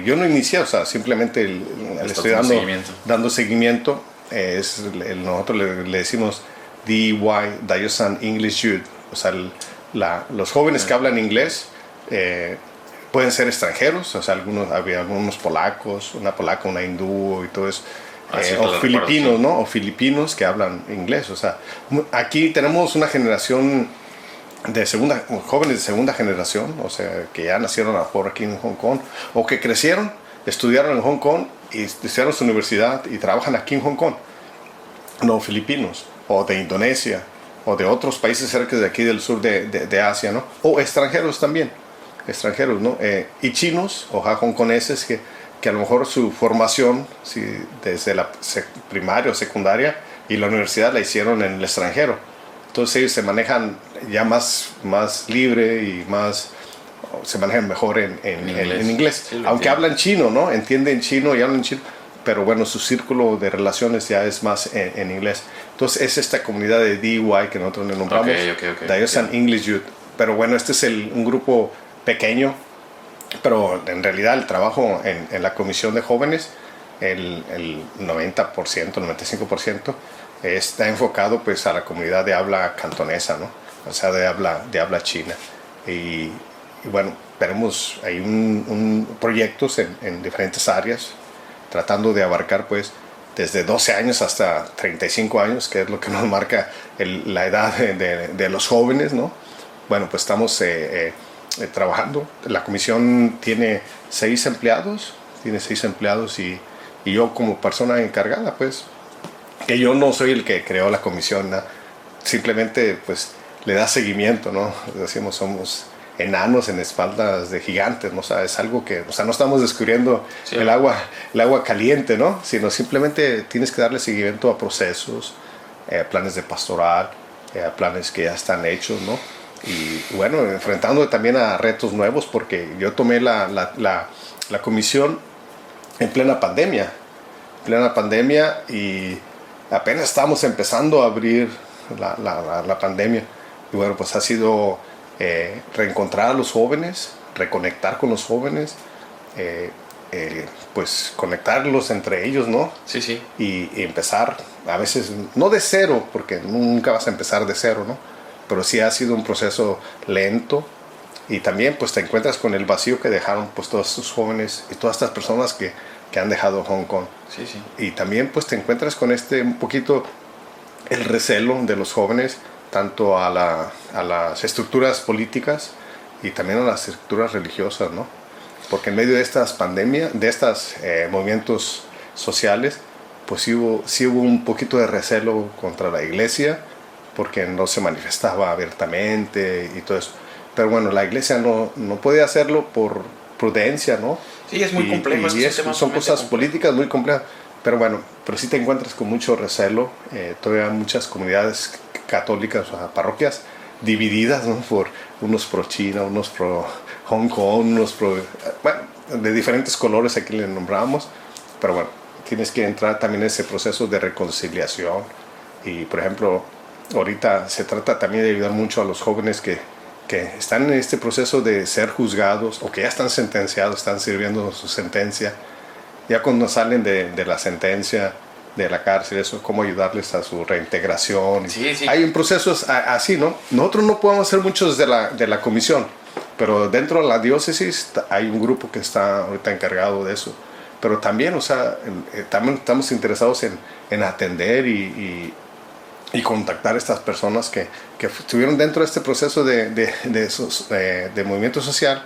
yo no inicié, o sea, simplemente le estoy dando seguimiento. Nosotros le decimos DY, Diocesan English Youth, o sea, los jóvenes que hablan inglés pueden ser extranjeros, o sea, había algunos polacos, una polaca, una hindú y todo eso, o filipinos, ¿no? O filipinos que hablan inglés, o sea, aquí tenemos una generación jóvenes de segunda generación, o sea, que ya nacieron a lo mejor aquí en Hong Kong, o que crecieron, estudiaron en Hong Kong y estudiaron su universidad y trabajan aquí en Hong Kong, no filipinos, o de Indonesia, o de otros países cerca de aquí del sur de Asia, ¿no? O extranjeros también, ¿no? Y chinos o hongkoneses que a lo mejor su formación, sí, desde la primaria o secundaria y la universidad la hicieron en el extranjero. Entonces ellos se manejan ya más libre y se manejan mejor en inglés. Sí, aunque hablan chino, ¿no? Entienden chino y hablan chino, pero bueno, su círculo de relaciones ya es más en inglés. Entonces es esta comunidad de DY que nosotros le nombramos, okay. Diocesan English Youth. Pero bueno, este es un grupo pequeño, pero en realidad el trabajo en la comisión de jóvenes, el 90%, 95% está enfocado pues a la comunidad de habla cantonesa, ¿no? O sea, de habla china. Y bueno, tenemos ahí proyectos en diferentes áreas, tratando de abarcar pues desde 12 años hasta 35 años, que es lo que nos marca la edad de los jóvenes, ¿no? Bueno, pues estamos trabajando. La comisión tiene 6 empleados y yo como persona encargada, pues, que yo no soy el que creó la comisión, ¿no? Simplemente pues le da seguimiento, ¿no? Decimos, somos enanos en espaldas de gigantes, ¿no? O sea, es algo que, o sea, no estamos descubriendo el agua caliente, ¿no? Sino simplemente tienes que darle seguimiento a procesos, planes de pastoral, planes que ya están hechos, ¿no? Y bueno, enfrentando también a retos nuevos, porque yo tomé la comisión en plena pandemia y apenas estamos empezando a abrir la pandemia. Y bueno, pues ha sido reencontrar a los jóvenes, reconectar con los jóvenes, pues conectarlos entre ellos, ¿no? Sí. Y empezar, a veces, no de cero, porque nunca vas a empezar de cero, ¿no? Pero sí ha sido un proceso lento, y también pues te encuentras con el vacío que dejaron pues todos estos jóvenes y todas estas personas que han dejado Hong Kong. Sí. Y también pues te encuentras con un poquito el recelo de los jóvenes, tanto a las estructuras políticas y también a las estructuras religiosas, ¿no? Porque en medio de estas pandemias, de estos movimientos sociales, pues sí hubo un poquito de recelo contra la iglesia, porque no se manifestaba abiertamente y todo eso. Pero bueno, la iglesia no puede hacerlo por prudencia, ¿no? Sí, es muy complejo. Son cosas políticas muy complejas. Pero bueno, pero sí te encuentras con mucho recelo. Todavía muchas comunidades católicas, o sea, parroquias divididas, ¿no? Por unos pro China, unos pro Hong Kong, unos pro... Bueno, de diferentes colores aquí le nombramos. Pero bueno, tienes que entrar también en ese proceso de reconciliación. Y por ejemplo, ahorita se trata también de ayudar mucho a los jóvenes que están en este proceso de ser juzgados o que ya están sentenciados, están sirviendo su sentencia. Ya cuando salen de la sentencia, de la cárcel, eso, cómo ayudarles a su reintegración. Sí. Hay un proceso así, ¿no? Nosotros no podemos hacer mucho de la comisión, pero dentro de la diócesis hay un grupo que está ahorita encargado de eso. Pero también, o sea, también estamos interesados en atender y contactar a estas personas que estuvieron dentro de este proceso de movimiento social,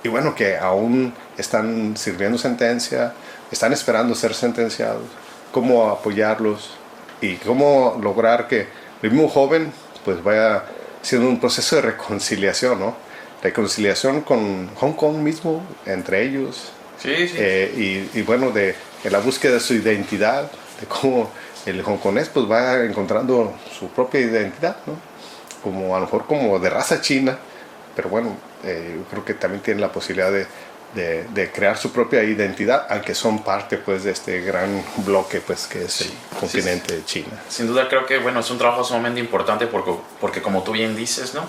y bueno, que aún están sirviendo sentencia, están esperando ser sentenciados. Cómo apoyarlos y cómo lograr que el mismo joven pues vaya siendo un proceso de reconciliación, ¿no? Reconciliación con Hong Kong mismo, entre ellos. Sí. Y bueno, de la búsqueda de su identidad, de cómo el hongkonés pues va encontrando su propia identidad, ¿no? Como a lo mejor como de raza china, pero bueno, yo creo que también tienen la posibilidad de crear su propia identidad, aunque son parte pues de este gran bloque pues que es el continente de China. Sin duda creo que bueno, es un trabajo sumamente importante porque como tú bien dices, ¿no?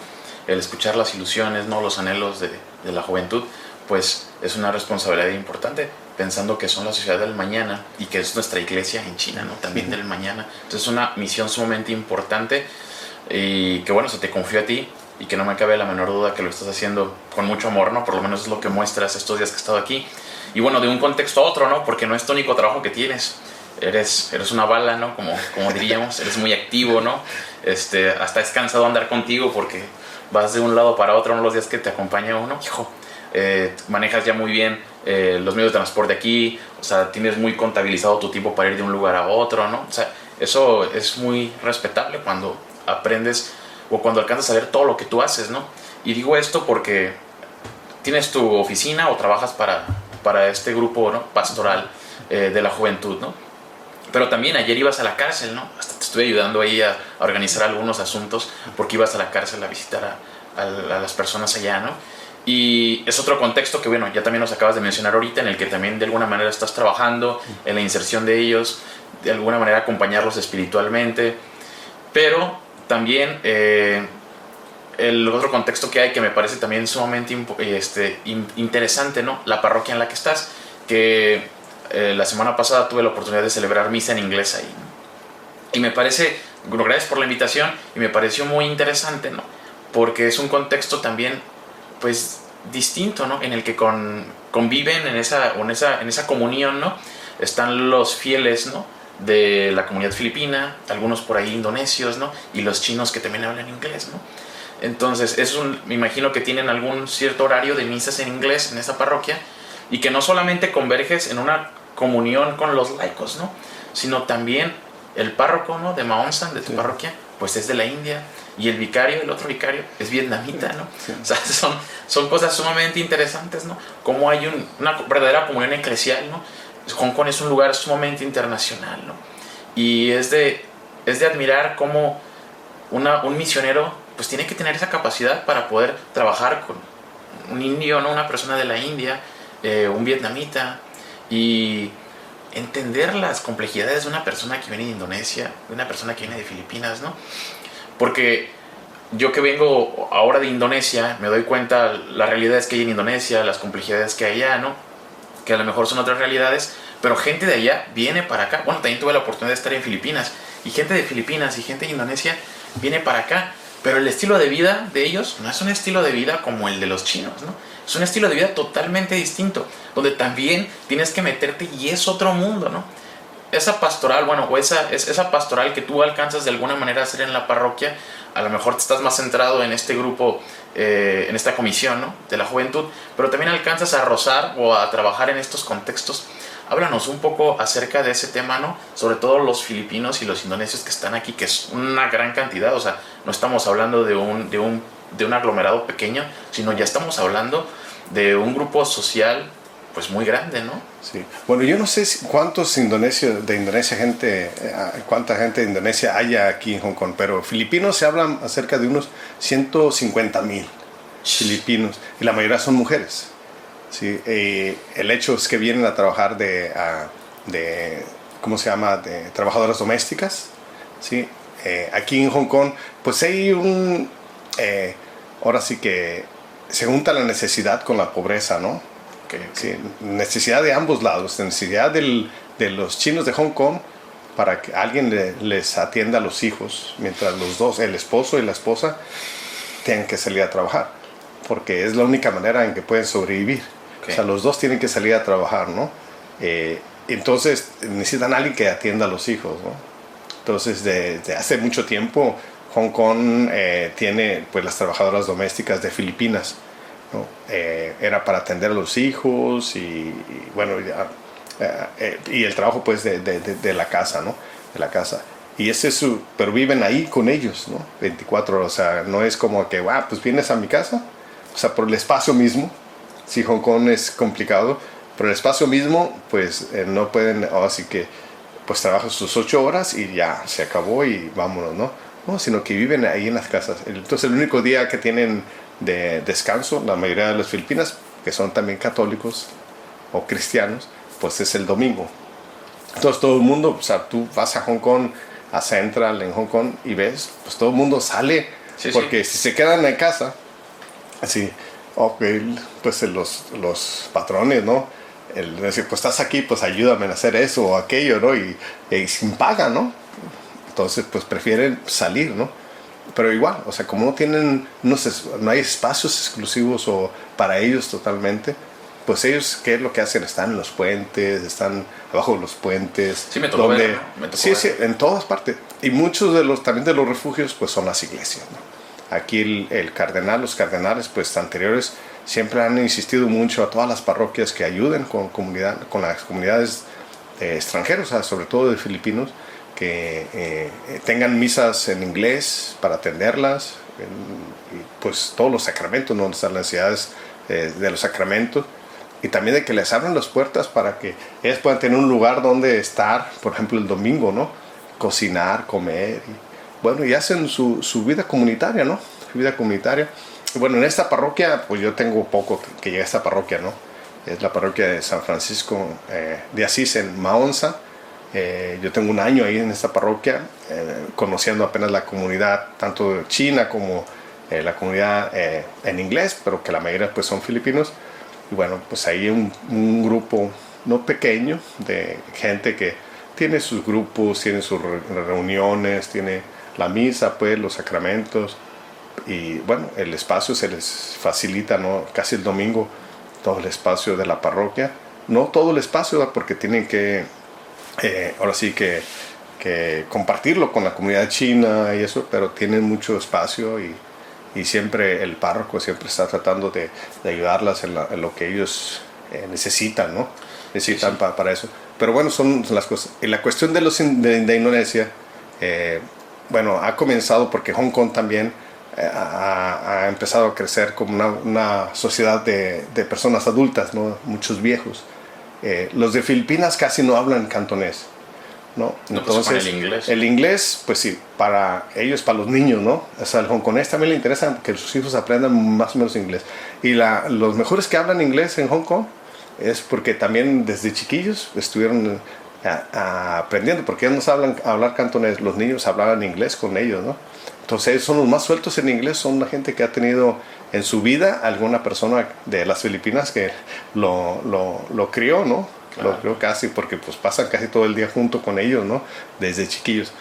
El escuchar las ilusiones, ¿no? Los anhelos de la juventud, pues es una responsabilidad importante, pensando que son la sociedad del mañana y que es nuestra iglesia en China, ¿no? También del mañana. Entonces es una misión sumamente importante y que bueno, se te confío a ti y que no me cabe la menor duda que lo estás haciendo con mucho amor, ¿no? Por lo menos es lo que muestras estos días que he estado aquí. Y bueno, de un contexto a otro, ¿no? Porque no es tu único trabajo que tienes. Eres una bala, ¿no? Como diríamos, eres muy activo, ¿no? Hasta es cansado andar contigo porque vas de un lado para otro, ¿no? Los días que te acompaña uno, hijo. Manejas ya muy bien los medios de transporte aquí, o sea, tienes muy contabilizado tu tiempo para ir de un lugar a otro, ¿no? O sea, eso es muy respetable cuando aprendes o cuando alcanzas a ver todo lo que tú haces, ¿no? Y digo esto porque tienes tu oficina o trabajas para este grupo, ¿no? Pastoral de la juventud, ¿no? Pero también ayer ibas a la cárcel, ¿no? Hasta te estuve ayudando ahí a organizar algunos asuntos porque ibas a la cárcel a visitar a las personas allá, ¿no? Y es otro contexto que, bueno, ya también nos acabas de mencionar ahorita, en el que también de alguna manera estás trabajando en la inserción de ellos, de alguna manera acompañarlos espiritualmente. Pero también el otro contexto que hay, que me parece también sumamente interesante, ¿no? La parroquia en la que estás, que la semana pasada tuve la oportunidad de celebrar misa en inglés ahí, ¿no? Y me parece, gracias por la invitación, y me pareció muy interesante, ¿no? Porque es un contexto también, pues, distinto, ¿no? En el que conviven en esa comunión, ¿no? Están los fieles, ¿no? De la comunidad filipina, algunos por ahí indonesios, ¿no? Y los chinos que también hablan inglés, ¿no? Entonces, me imagino que tienen algún cierto horario de misas en inglés en esa parroquia, y que no solamente converges en una comunión con los laicos, ¿no? Sino también el párroco, ¿no? De Maonsan, de tu parroquia, pues es de la India, y el vicario, el otro vicario, es vietnamita, ¿no? Sí. O sea, son cosas sumamente interesantes, ¿no? Como hay una verdadera comunión eclesial, ¿no? Hong Kong es un lugar sumamente internacional, ¿no? Y es de admirar cómo un misionero pues tiene que tener esa capacidad para poder trabajar con un indio, ¿no? Una persona de la India, un vietnamita, y entender las complejidades de una persona que viene de Indonesia, de una persona que viene de Filipinas, ¿no? Porque yo que vengo ahora de Indonesia, me doy cuenta las realidades que hay en Indonesia, las complejidades que hay allá, ¿no? Que a lo mejor son otras realidades, pero gente de allá viene para acá. Bueno, también tuve la oportunidad de estar en Filipinas, y gente de Filipinas y gente de Indonesia viene para acá, pero el estilo de vida de ellos no es un estilo de vida como el de los chinos, ¿no? Es un estilo de vida totalmente distinto, donde también tienes que meterte, y es otro mundo, ¿no? Esa pastoral, bueno, o esa pastoral que tú alcanzas de alguna manera a hacer en la parroquia, a lo mejor te estás más centrado en este grupo, en esta comisión, ¿no? De la juventud, pero también alcanzas a rozar o a trabajar en estos contextos. Háblanos un poco acerca de ese tema, ¿no? Sobre todo los filipinos y los indonesios que están aquí, que es una gran cantidad. O sea, no estamos hablando de un aglomerado pequeño, sino ya estamos hablando de un grupo social pues muy grande, ¿no? Sí. Bueno, yo no sé cuánta gente de Indonesia haya aquí en Hong Kong, pero filipinos se hablan acerca de unos 150,000 filipinos, y la mayoría son mujeres. Sí, el hecho es que vienen a trabajar ¿cómo se llama?, de trabajadoras domésticas, ¿sí? Aquí en Hong Kong, pues hay ahora sí que se junta la necesidad con la pobreza, ¿no? Sí, necesidad de ambos lados, necesidad de los chinos de Hong Kong para que alguien les atienda a los hijos, mientras los dos, el esposo y la esposa, tienen que salir a trabajar, porque es la única manera en que pueden sobrevivir. O sea, los dos tienen que salir a trabajar, ¿no? Entonces necesitan a alguien que atienda a los hijos, ¿no? Entonces, desde hace mucho tiempo, Hong Kong tiene pues las trabajadoras domésticas de Filipinas, ¿no? Era para atender a los hijos y el trabajo pues de la casa, ¿no? De la casa. Y pero viven ahí con ellos, ¿no? 24 horas. O sea, no es como que, pues vienes a mi casa. O sea, por el espacio mismo. Sí, Hong Kong es complicado, pero el espacio mismo, pues no pueden, así que pues trabajan sus 8 horas y ya se acabó y vámonos, ¿no? No, sino que viven ahí en las casas. Entonces el único día que tienen de descanso, la mayoría de las Filipinas, que son también católicos o cristianos, pues es el domingo. Entonces todo el mundo, o sea, tú vas a Hong Kong, a Central en Hong Kong, y ves, pues todo el mundo sale, sí, porque si se quedan en casa, así, pues los patrones, ¿no? Decir, pues estás aquí, pues ayúdame a hacer eso o aquello, ¿no? Y sin paga, ¿no? Entonces, pues prefieren salir, ¿no? Pero igual, o sea, como no hay espacios exclusivos o para ellos totalmente, pues ellos, ¿qué es lo que hacen? Están en los puentes, están abajo de los puentes. Sí, me tocó ver, ¿no? Sí, en todas partes. Y muchos también de los refugios, pues son las iglesias, ¿no? Aquí los cardenales, pues anteriores, siempre han insistido mucho a todas las parroquias que ayuden con las comunidades extranjeras, o sea, sobre todo de filipinos, que tengan misas en inglés para atenderlas, y pues todos los sacramentos, ¿no? Las necesidades de los sacramentos, y también de que les abran las puertas para que ellas puedan tener un lugar donde estar, por ejemplo el domingo, ¿no? Cocinar, comer, y hacen su vida comunitaria, ¿no? Su vida comunitaria. Y bueno, en esta parroquia, pues yo tengo poco que llegue a esta parroquia, ¿no? Es la parroquia de San Francisco de Asís en Maonsa. Yo tengo un año ahí en esta parroquia, conociendo apenas la comunidad, tanto china como la comunidad en inglés, pero que la mayoría pues son filipinos. Y bueno, pues ahí un grupo no pequeño de gente que tiene sus grupos, tiene sus reuniones, tiene la misa, pues los sacramentos. Y bueno, el espacio se les facilita, ¿no? Casi el domingo, todo el espacio de la parroquia. No todo el espacio, porque tienen que, ahora sí que compartirlo con la comunidad china y eso, pero tienen mucho espacio y siempre el párroco siempre está tratando de ayudarlas en lo que ellos necesitan, ¿no? Necesitan sí, sí. Para eso. Pero bueno, son las cosas. Y la cuestión de Indonesia, bueno, ha comenzado porque Hong Kong también ha empezado a crecer como una sociedad de personas adultas, ¿no? Muchos viejos. Los de Filipinas casi no hablan cantonés, ¿no? Entonces, el inglés, pues sí, para ellos, para los niños, ¿no? O sea, el hongkonés también le interesa que sus hijos aprendan más o menos inglés. Y los mejores que hablan inglés en Hong Kong es porque también desde chiquillos estuvieron aprendiendo, porque ellos no saben hablar cantonés, los niños hablaban inglés con ellos, ¿no? Entonces ellos son los más sueltos en inglés, son la gente que ha tenido en su vida alguna persona de las Filipinas que lo crió, ¿no? Claro. Lo crió casi, porque pues pasan casi todo el día junto con ellos, ¿no? Desde chiquillos.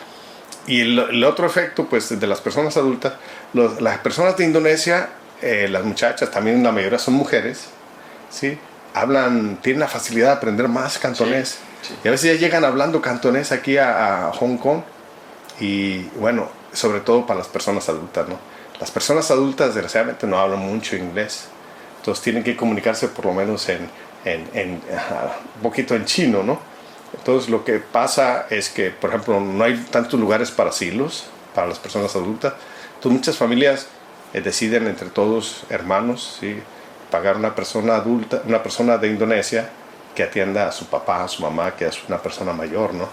Y el otro efecto, pues, de las personas adultas, las personas de Indonesia, las muchachas, también la mayoría son mujeres, ¿sí? Tienen la facilidad de aprender más cantonés. Sí, sí. Y a veces ya llegan hablando cantonés aquí a Hong Kong. Y bueno, sobre todo para las personas adultas, ¿no? Las personas adultas desgraciadamente no hablan mucho inglés, entonces tienen que comunicarse por lo menos un poquito en chino, ¿no? Entonces lo que pasa es que, por ejemplo, no hay tantos lugares para asilos para las personas adultas, entonces muchas familias deciden entre todos hermanos, ¿sí?, pagar una persona adulta, una persona de Indonesia que atienda a su papá, a su mamá, que es una persona mayor, ¿no?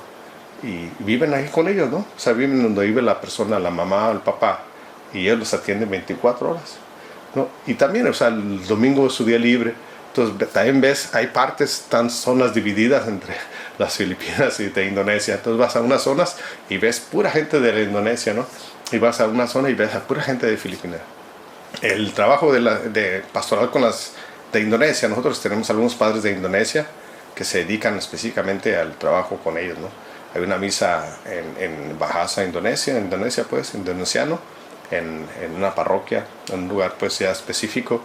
Y viven ahí con ellos, ¿no? O sea, viven donde vive la persona, la mamá o el papá, y ellos los atienden 24 horas, ¿no? Y también, o sea, el domingo es su día libre. Entonces también ves, hay zonas divididas entre las Filipinas y de Indonesia. Entonces vas a unas zonas y ves pura gente de la Indonesia, ¿no? Y vas a una zona y ves a pura gente de Filipinas. El trabajo de pastoral con las de Indonesia, nosotros tenemos algunos padres de Indonesia que se dedican específicamente al trabajo con ellos, ¿no? Hay una misa en Bahasa, Indonesia pues, indonesiano, en una parroquia, en un lugar pues ya específico.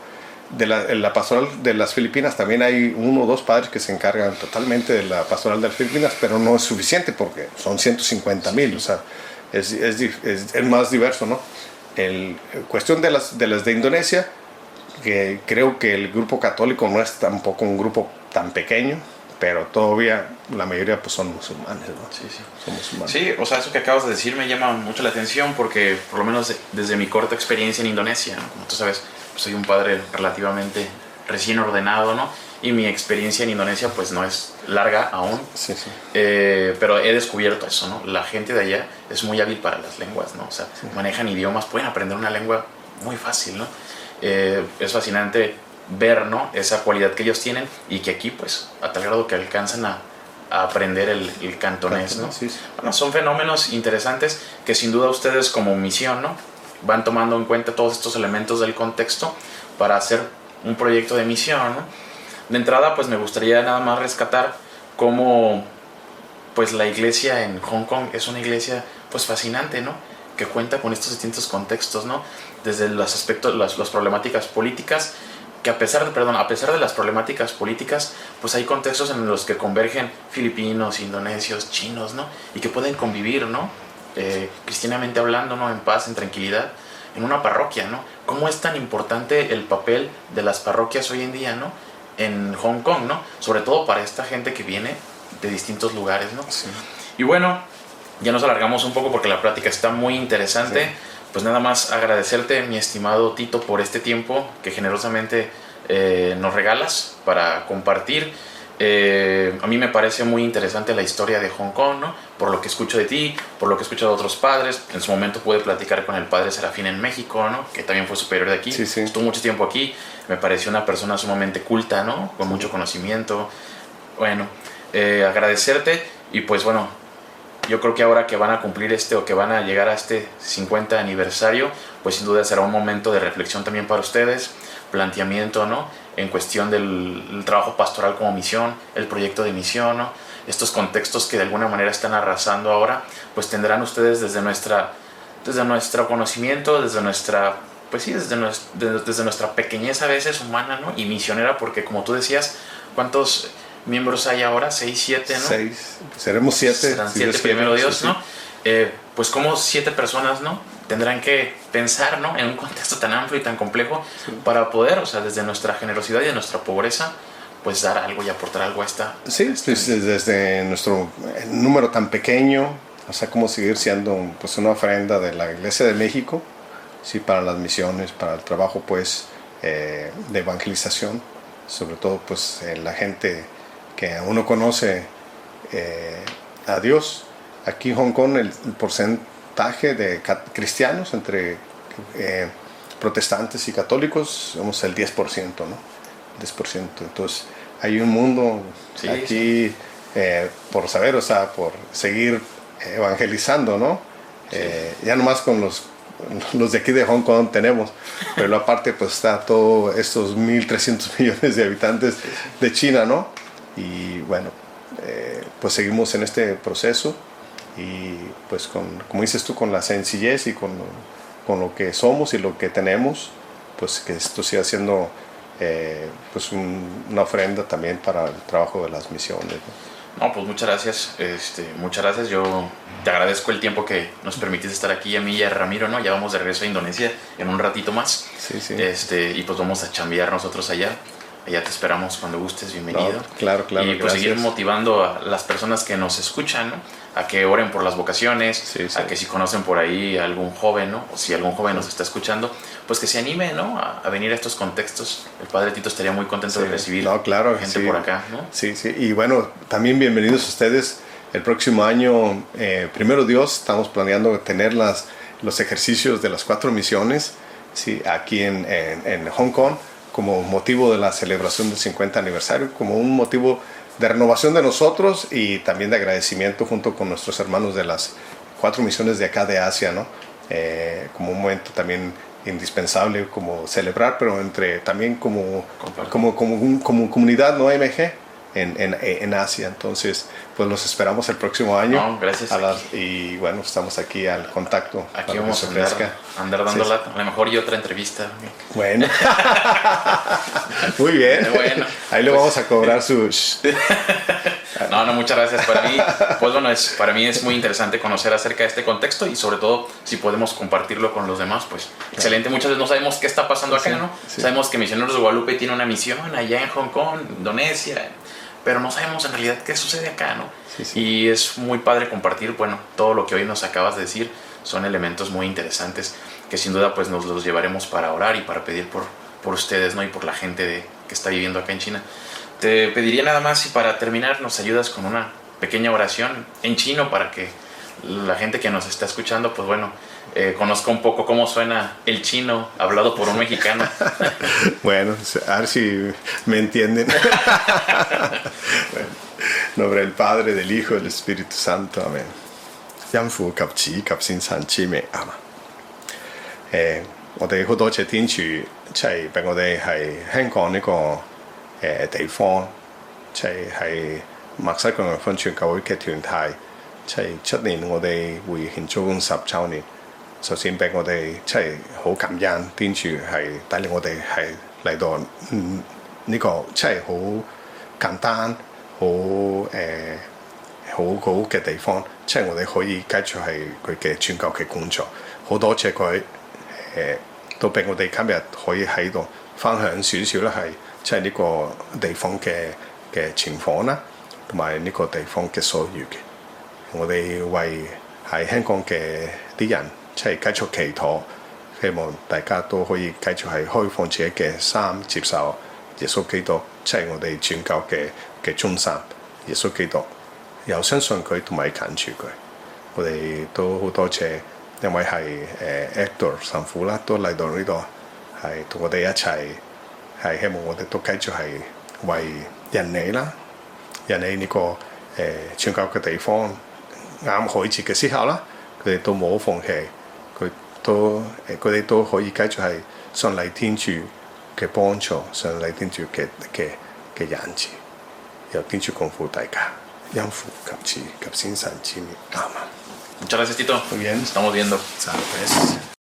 En la pastoral de las Filipinas también hay 1 o 2 padres que se encargan totalmente de la pastoral de las Filipinas, pero no es suficiente porque son 150,000, o sea, es más diverso, ¿no? Cuestión de las de Indonesia, que creo que el grupo católico no es tampoco un grupo tan pequeño, pero todavía la mayoría pues son musulmanes, ¿no? Sí, sí. Son musulmanes. Sí, o sea, eso que acabas de decir me llama mucho la atención porque por lo menos desde mi corta experiencia en Indonesia, ¿no? Como tú sabes, pues soy un padre relativamente recién ordenado, ¿no? Y mi experiencia en Indonesia pues no es larga aún, sí, sí. Pero he descubierto eso, ¿no? La gente de allá es muy hábil para las lenguas, ¿no? O sea, sí, manejan idiomas, pueden aprender una lengua muy fácil, ¿no? Es fascinante ver, ¿no?, esa cualidad que ellos tienen y que aquí pues a tal grado que alcanzan a aprender el cantonés, ¿no? Sí, sí. Bueno, son fenómenos interesantes que sin duda ustedes como misión, ¿no?, van tomando en cuenta todos estos elementos del contexto para hacer un proyecto de misión, ¿no? De entrada pues me gustaría nada más rescatar cómo pues la iglesia en Hong Kong es una iglesia pues fascinante, ¿no?, que cuenta con estos distintos contextos, ¿no?, desde los aspectos, las problemáticas políticas, que a pesar de las problemáticas políticas, pues hay contextos en los que convergen filipinos, indonesios, chinos, ¿no?, y que pueden convivir, ¿no?, cristianamente hablando, ¿no?, en paz, en tranquilidad, en una parroquia, ¿no? ¿Cómo es tan importante el papel de las parroquias hoy en día, ¿no?, en Hong Kong, ¿no?, sobre todo para esta gente que viene de distintos lugares, ¿no? Sí. Y bueno, ya nos alargamos un poco porque la plática está muy interesante. Sí. Pues nada más agradecerte, mi estimado Tito, por este tiempo que generosamente nos regalas para compartir. A mí me parece muy interesante la historia de Hong Kong, ¿no?, por lo que escucho de ti, por lo que he escuchado de otros padres. En su momento pude platicar con el padre Serafín en México, ¿no?, que también fue superior de aquí. Sí, sí. Estuvo mucho tiempo aquí. Me pareció una persona sumamente culta, ¿no?, con mucho conocimiento. Bueno, agradecerte y pues bueno, yo creo que ahora que van a cumplir o que van a llegar a este 50 aniversario, pues sin duda será un momento de reflexión también para ustedes, planteamiento, ¿no? En cuestión del trabajo pastoral como misión, el proyecto de misión, ¿no? Estos contextos que de alguna manera están arrasando ahora, pues tendrán ustedes desde nuestro conocimiento, desde nuestra, pues sí, desde nuestra pequeñez a veces humana, ¿no? Y misionera, porque como tú decías, ¿cuántos miembros hay ahora? 6, 7, ¿no? 6, seremos 7. Serán 7, primero Dios, ¿no? Pues como 7 personas, ¿no? Tendrán que pensar, ¿no? En un contexto tan amplio y tan complejo para poder, o sea, desde nuestra generosidad y de nuestra pobreza, pues dar algo y aportar algo a esta. Sí, pues desde nuestro número tan pequeño, o sea, cómo seguir siendo pues una ofrenda de la Iglesia de México, sí, para las misiones, para el trabajo, pues, de evangelización, sobre todo, pues, la gente que uno conoce a Dios. Aquí en Hong Kong el porcentaje de cristianos entre protestantes y católicos somos el 10%, ¿no? 10%. Entonces hay un mundo aquí por saber, o sea, por seguir evangelizando, ¿no? Ya nomás con los de aquí de Hong Kong tenemos, pero aparte pues está todos estos 1.300 millones de habitantes de China, ¿no? Y bueno, pues seguimos en este proceso y pues como dices tú, con la sencillez y con lo que somos y lo que tenemos, pues que esto siga siendo pues una ofrenda también para el trabajo de las misiones, ¿no? No, pues muchas gracias, muchas gracias. Yo te agradezco el tiempo que nos permitiste estar aquí, a mí y a Ramiro, ¿no? Ya vamos de regreso a Indonesia en un ratito más. Sí, sí. Y pues vamos a chambear nosotros allá. Allá te esperamos cuando gustes, bienvenido. No, claro, y pues gracias. seguir motivando a las personas que nos escuchan, ¿no? A que oren por las vocaciones, sí. a que si conocen por ahí a algún joven, ¿no? O si algún joven nos está escuchando, pues que se anime, ¿no? A venir a estos contextos. El Padre Tito estaría muy contento de recibir gente por acá, ¿no? Sí, sí. Y bueno, también bienvenidos ustedes. El próximo año, primero Dios, estamos planeando tener los ejercicios de las 4 misiones, sí, aquí en Hong Kong, como motivo de la celebración del 50 aniversario, como un motivo de renovación de nosotros y también de agradecimiento junto con nuestros hermanos de las 4 misiones de acá de Asia, ¿no? Como un momento también indispensable, como celebrar, pero también como comunidad, ¿no? MG en Asia. Entonces, pues los esperamos el próximo año. No, gracias. Y bueno, estamos aquí al contacto. Aquí vamos a andar dando lata. A lo mejor y otra entrevista. Bueno. Muy bien. Bueno, ahí le vamos a cobrar sus... No, muchas gracias. Para mí es muy interesante conocer acerca de este contexto y sobre todo si podemos compartirlo con los demás, pues excelente. Muchas veces no sabemos qué está pasando acá, ¿no? Sí. Sabemos que Misioneros de Guadalupe tiene una misión allá en Hong Kong, Indonesia, pero no sabemos en realidad qué sucede acá, ¿no? Sí. Y es muy padre compartir, bueno, todo lo que hoy nos acabas de decir son elementos muy interesantes que sin duda pues nos los llevaremos para orar y para pedir por ustedes, ¿no? Y por la gente que está viviendo acá en China. Te pediría nada más si para terminar nos ayudas con una pequeña oración en chino para que la gente que nos está escuchando, pues bueno, conozca un poco cómo suena el chino hablado por un mexicano. Bueno, a ver si me entienden. Bueno, en nombre del Padre, del Hijo y del Espíritu Santo. Amén. Yan fu及子及先神之名啊嘛。我哋好多謝天主，即係俾我哋係香港呢個地方，即係墨西哥人分傳教會嘅團體，即係出年我哋會慶祝10週年。首先俾我哋即係好感恩天主係帶領我哋係嚟到呢個即係好簡單好嘅地方，即係我哋可以繼續係佢嘅傳教嘅工作。好多謝佢都俾我哋今日可以喺度分享少少咧，係即係呢個地方嘅情況啦，同埋呢個地方嘅所遇嘅。我哋為喺香港嘅啲人即係繼續祈禱，希望大家都可以繼續係開放自己嘅心，接受耶穌基督，即係我哋傳教嘅中心。耶穌基督又相信佢同埋近住佢。我哋都好多謝，因為係Hector 神父啦，都嚟到呢度係同我哋一齊係希望我哋都繼續係為人理啦，人喺呢個傳教嘅地方啱開始嘅時候啦，佢哋都冇放棄，佢哋都可以繼續係信賴天主嘅幫助，信賴天主嘅引導，由天主共扶大家，因父及子及聖神之名，阿們。Muchas gracias, Tito. Muy bien. Estamos viendo. Sabes.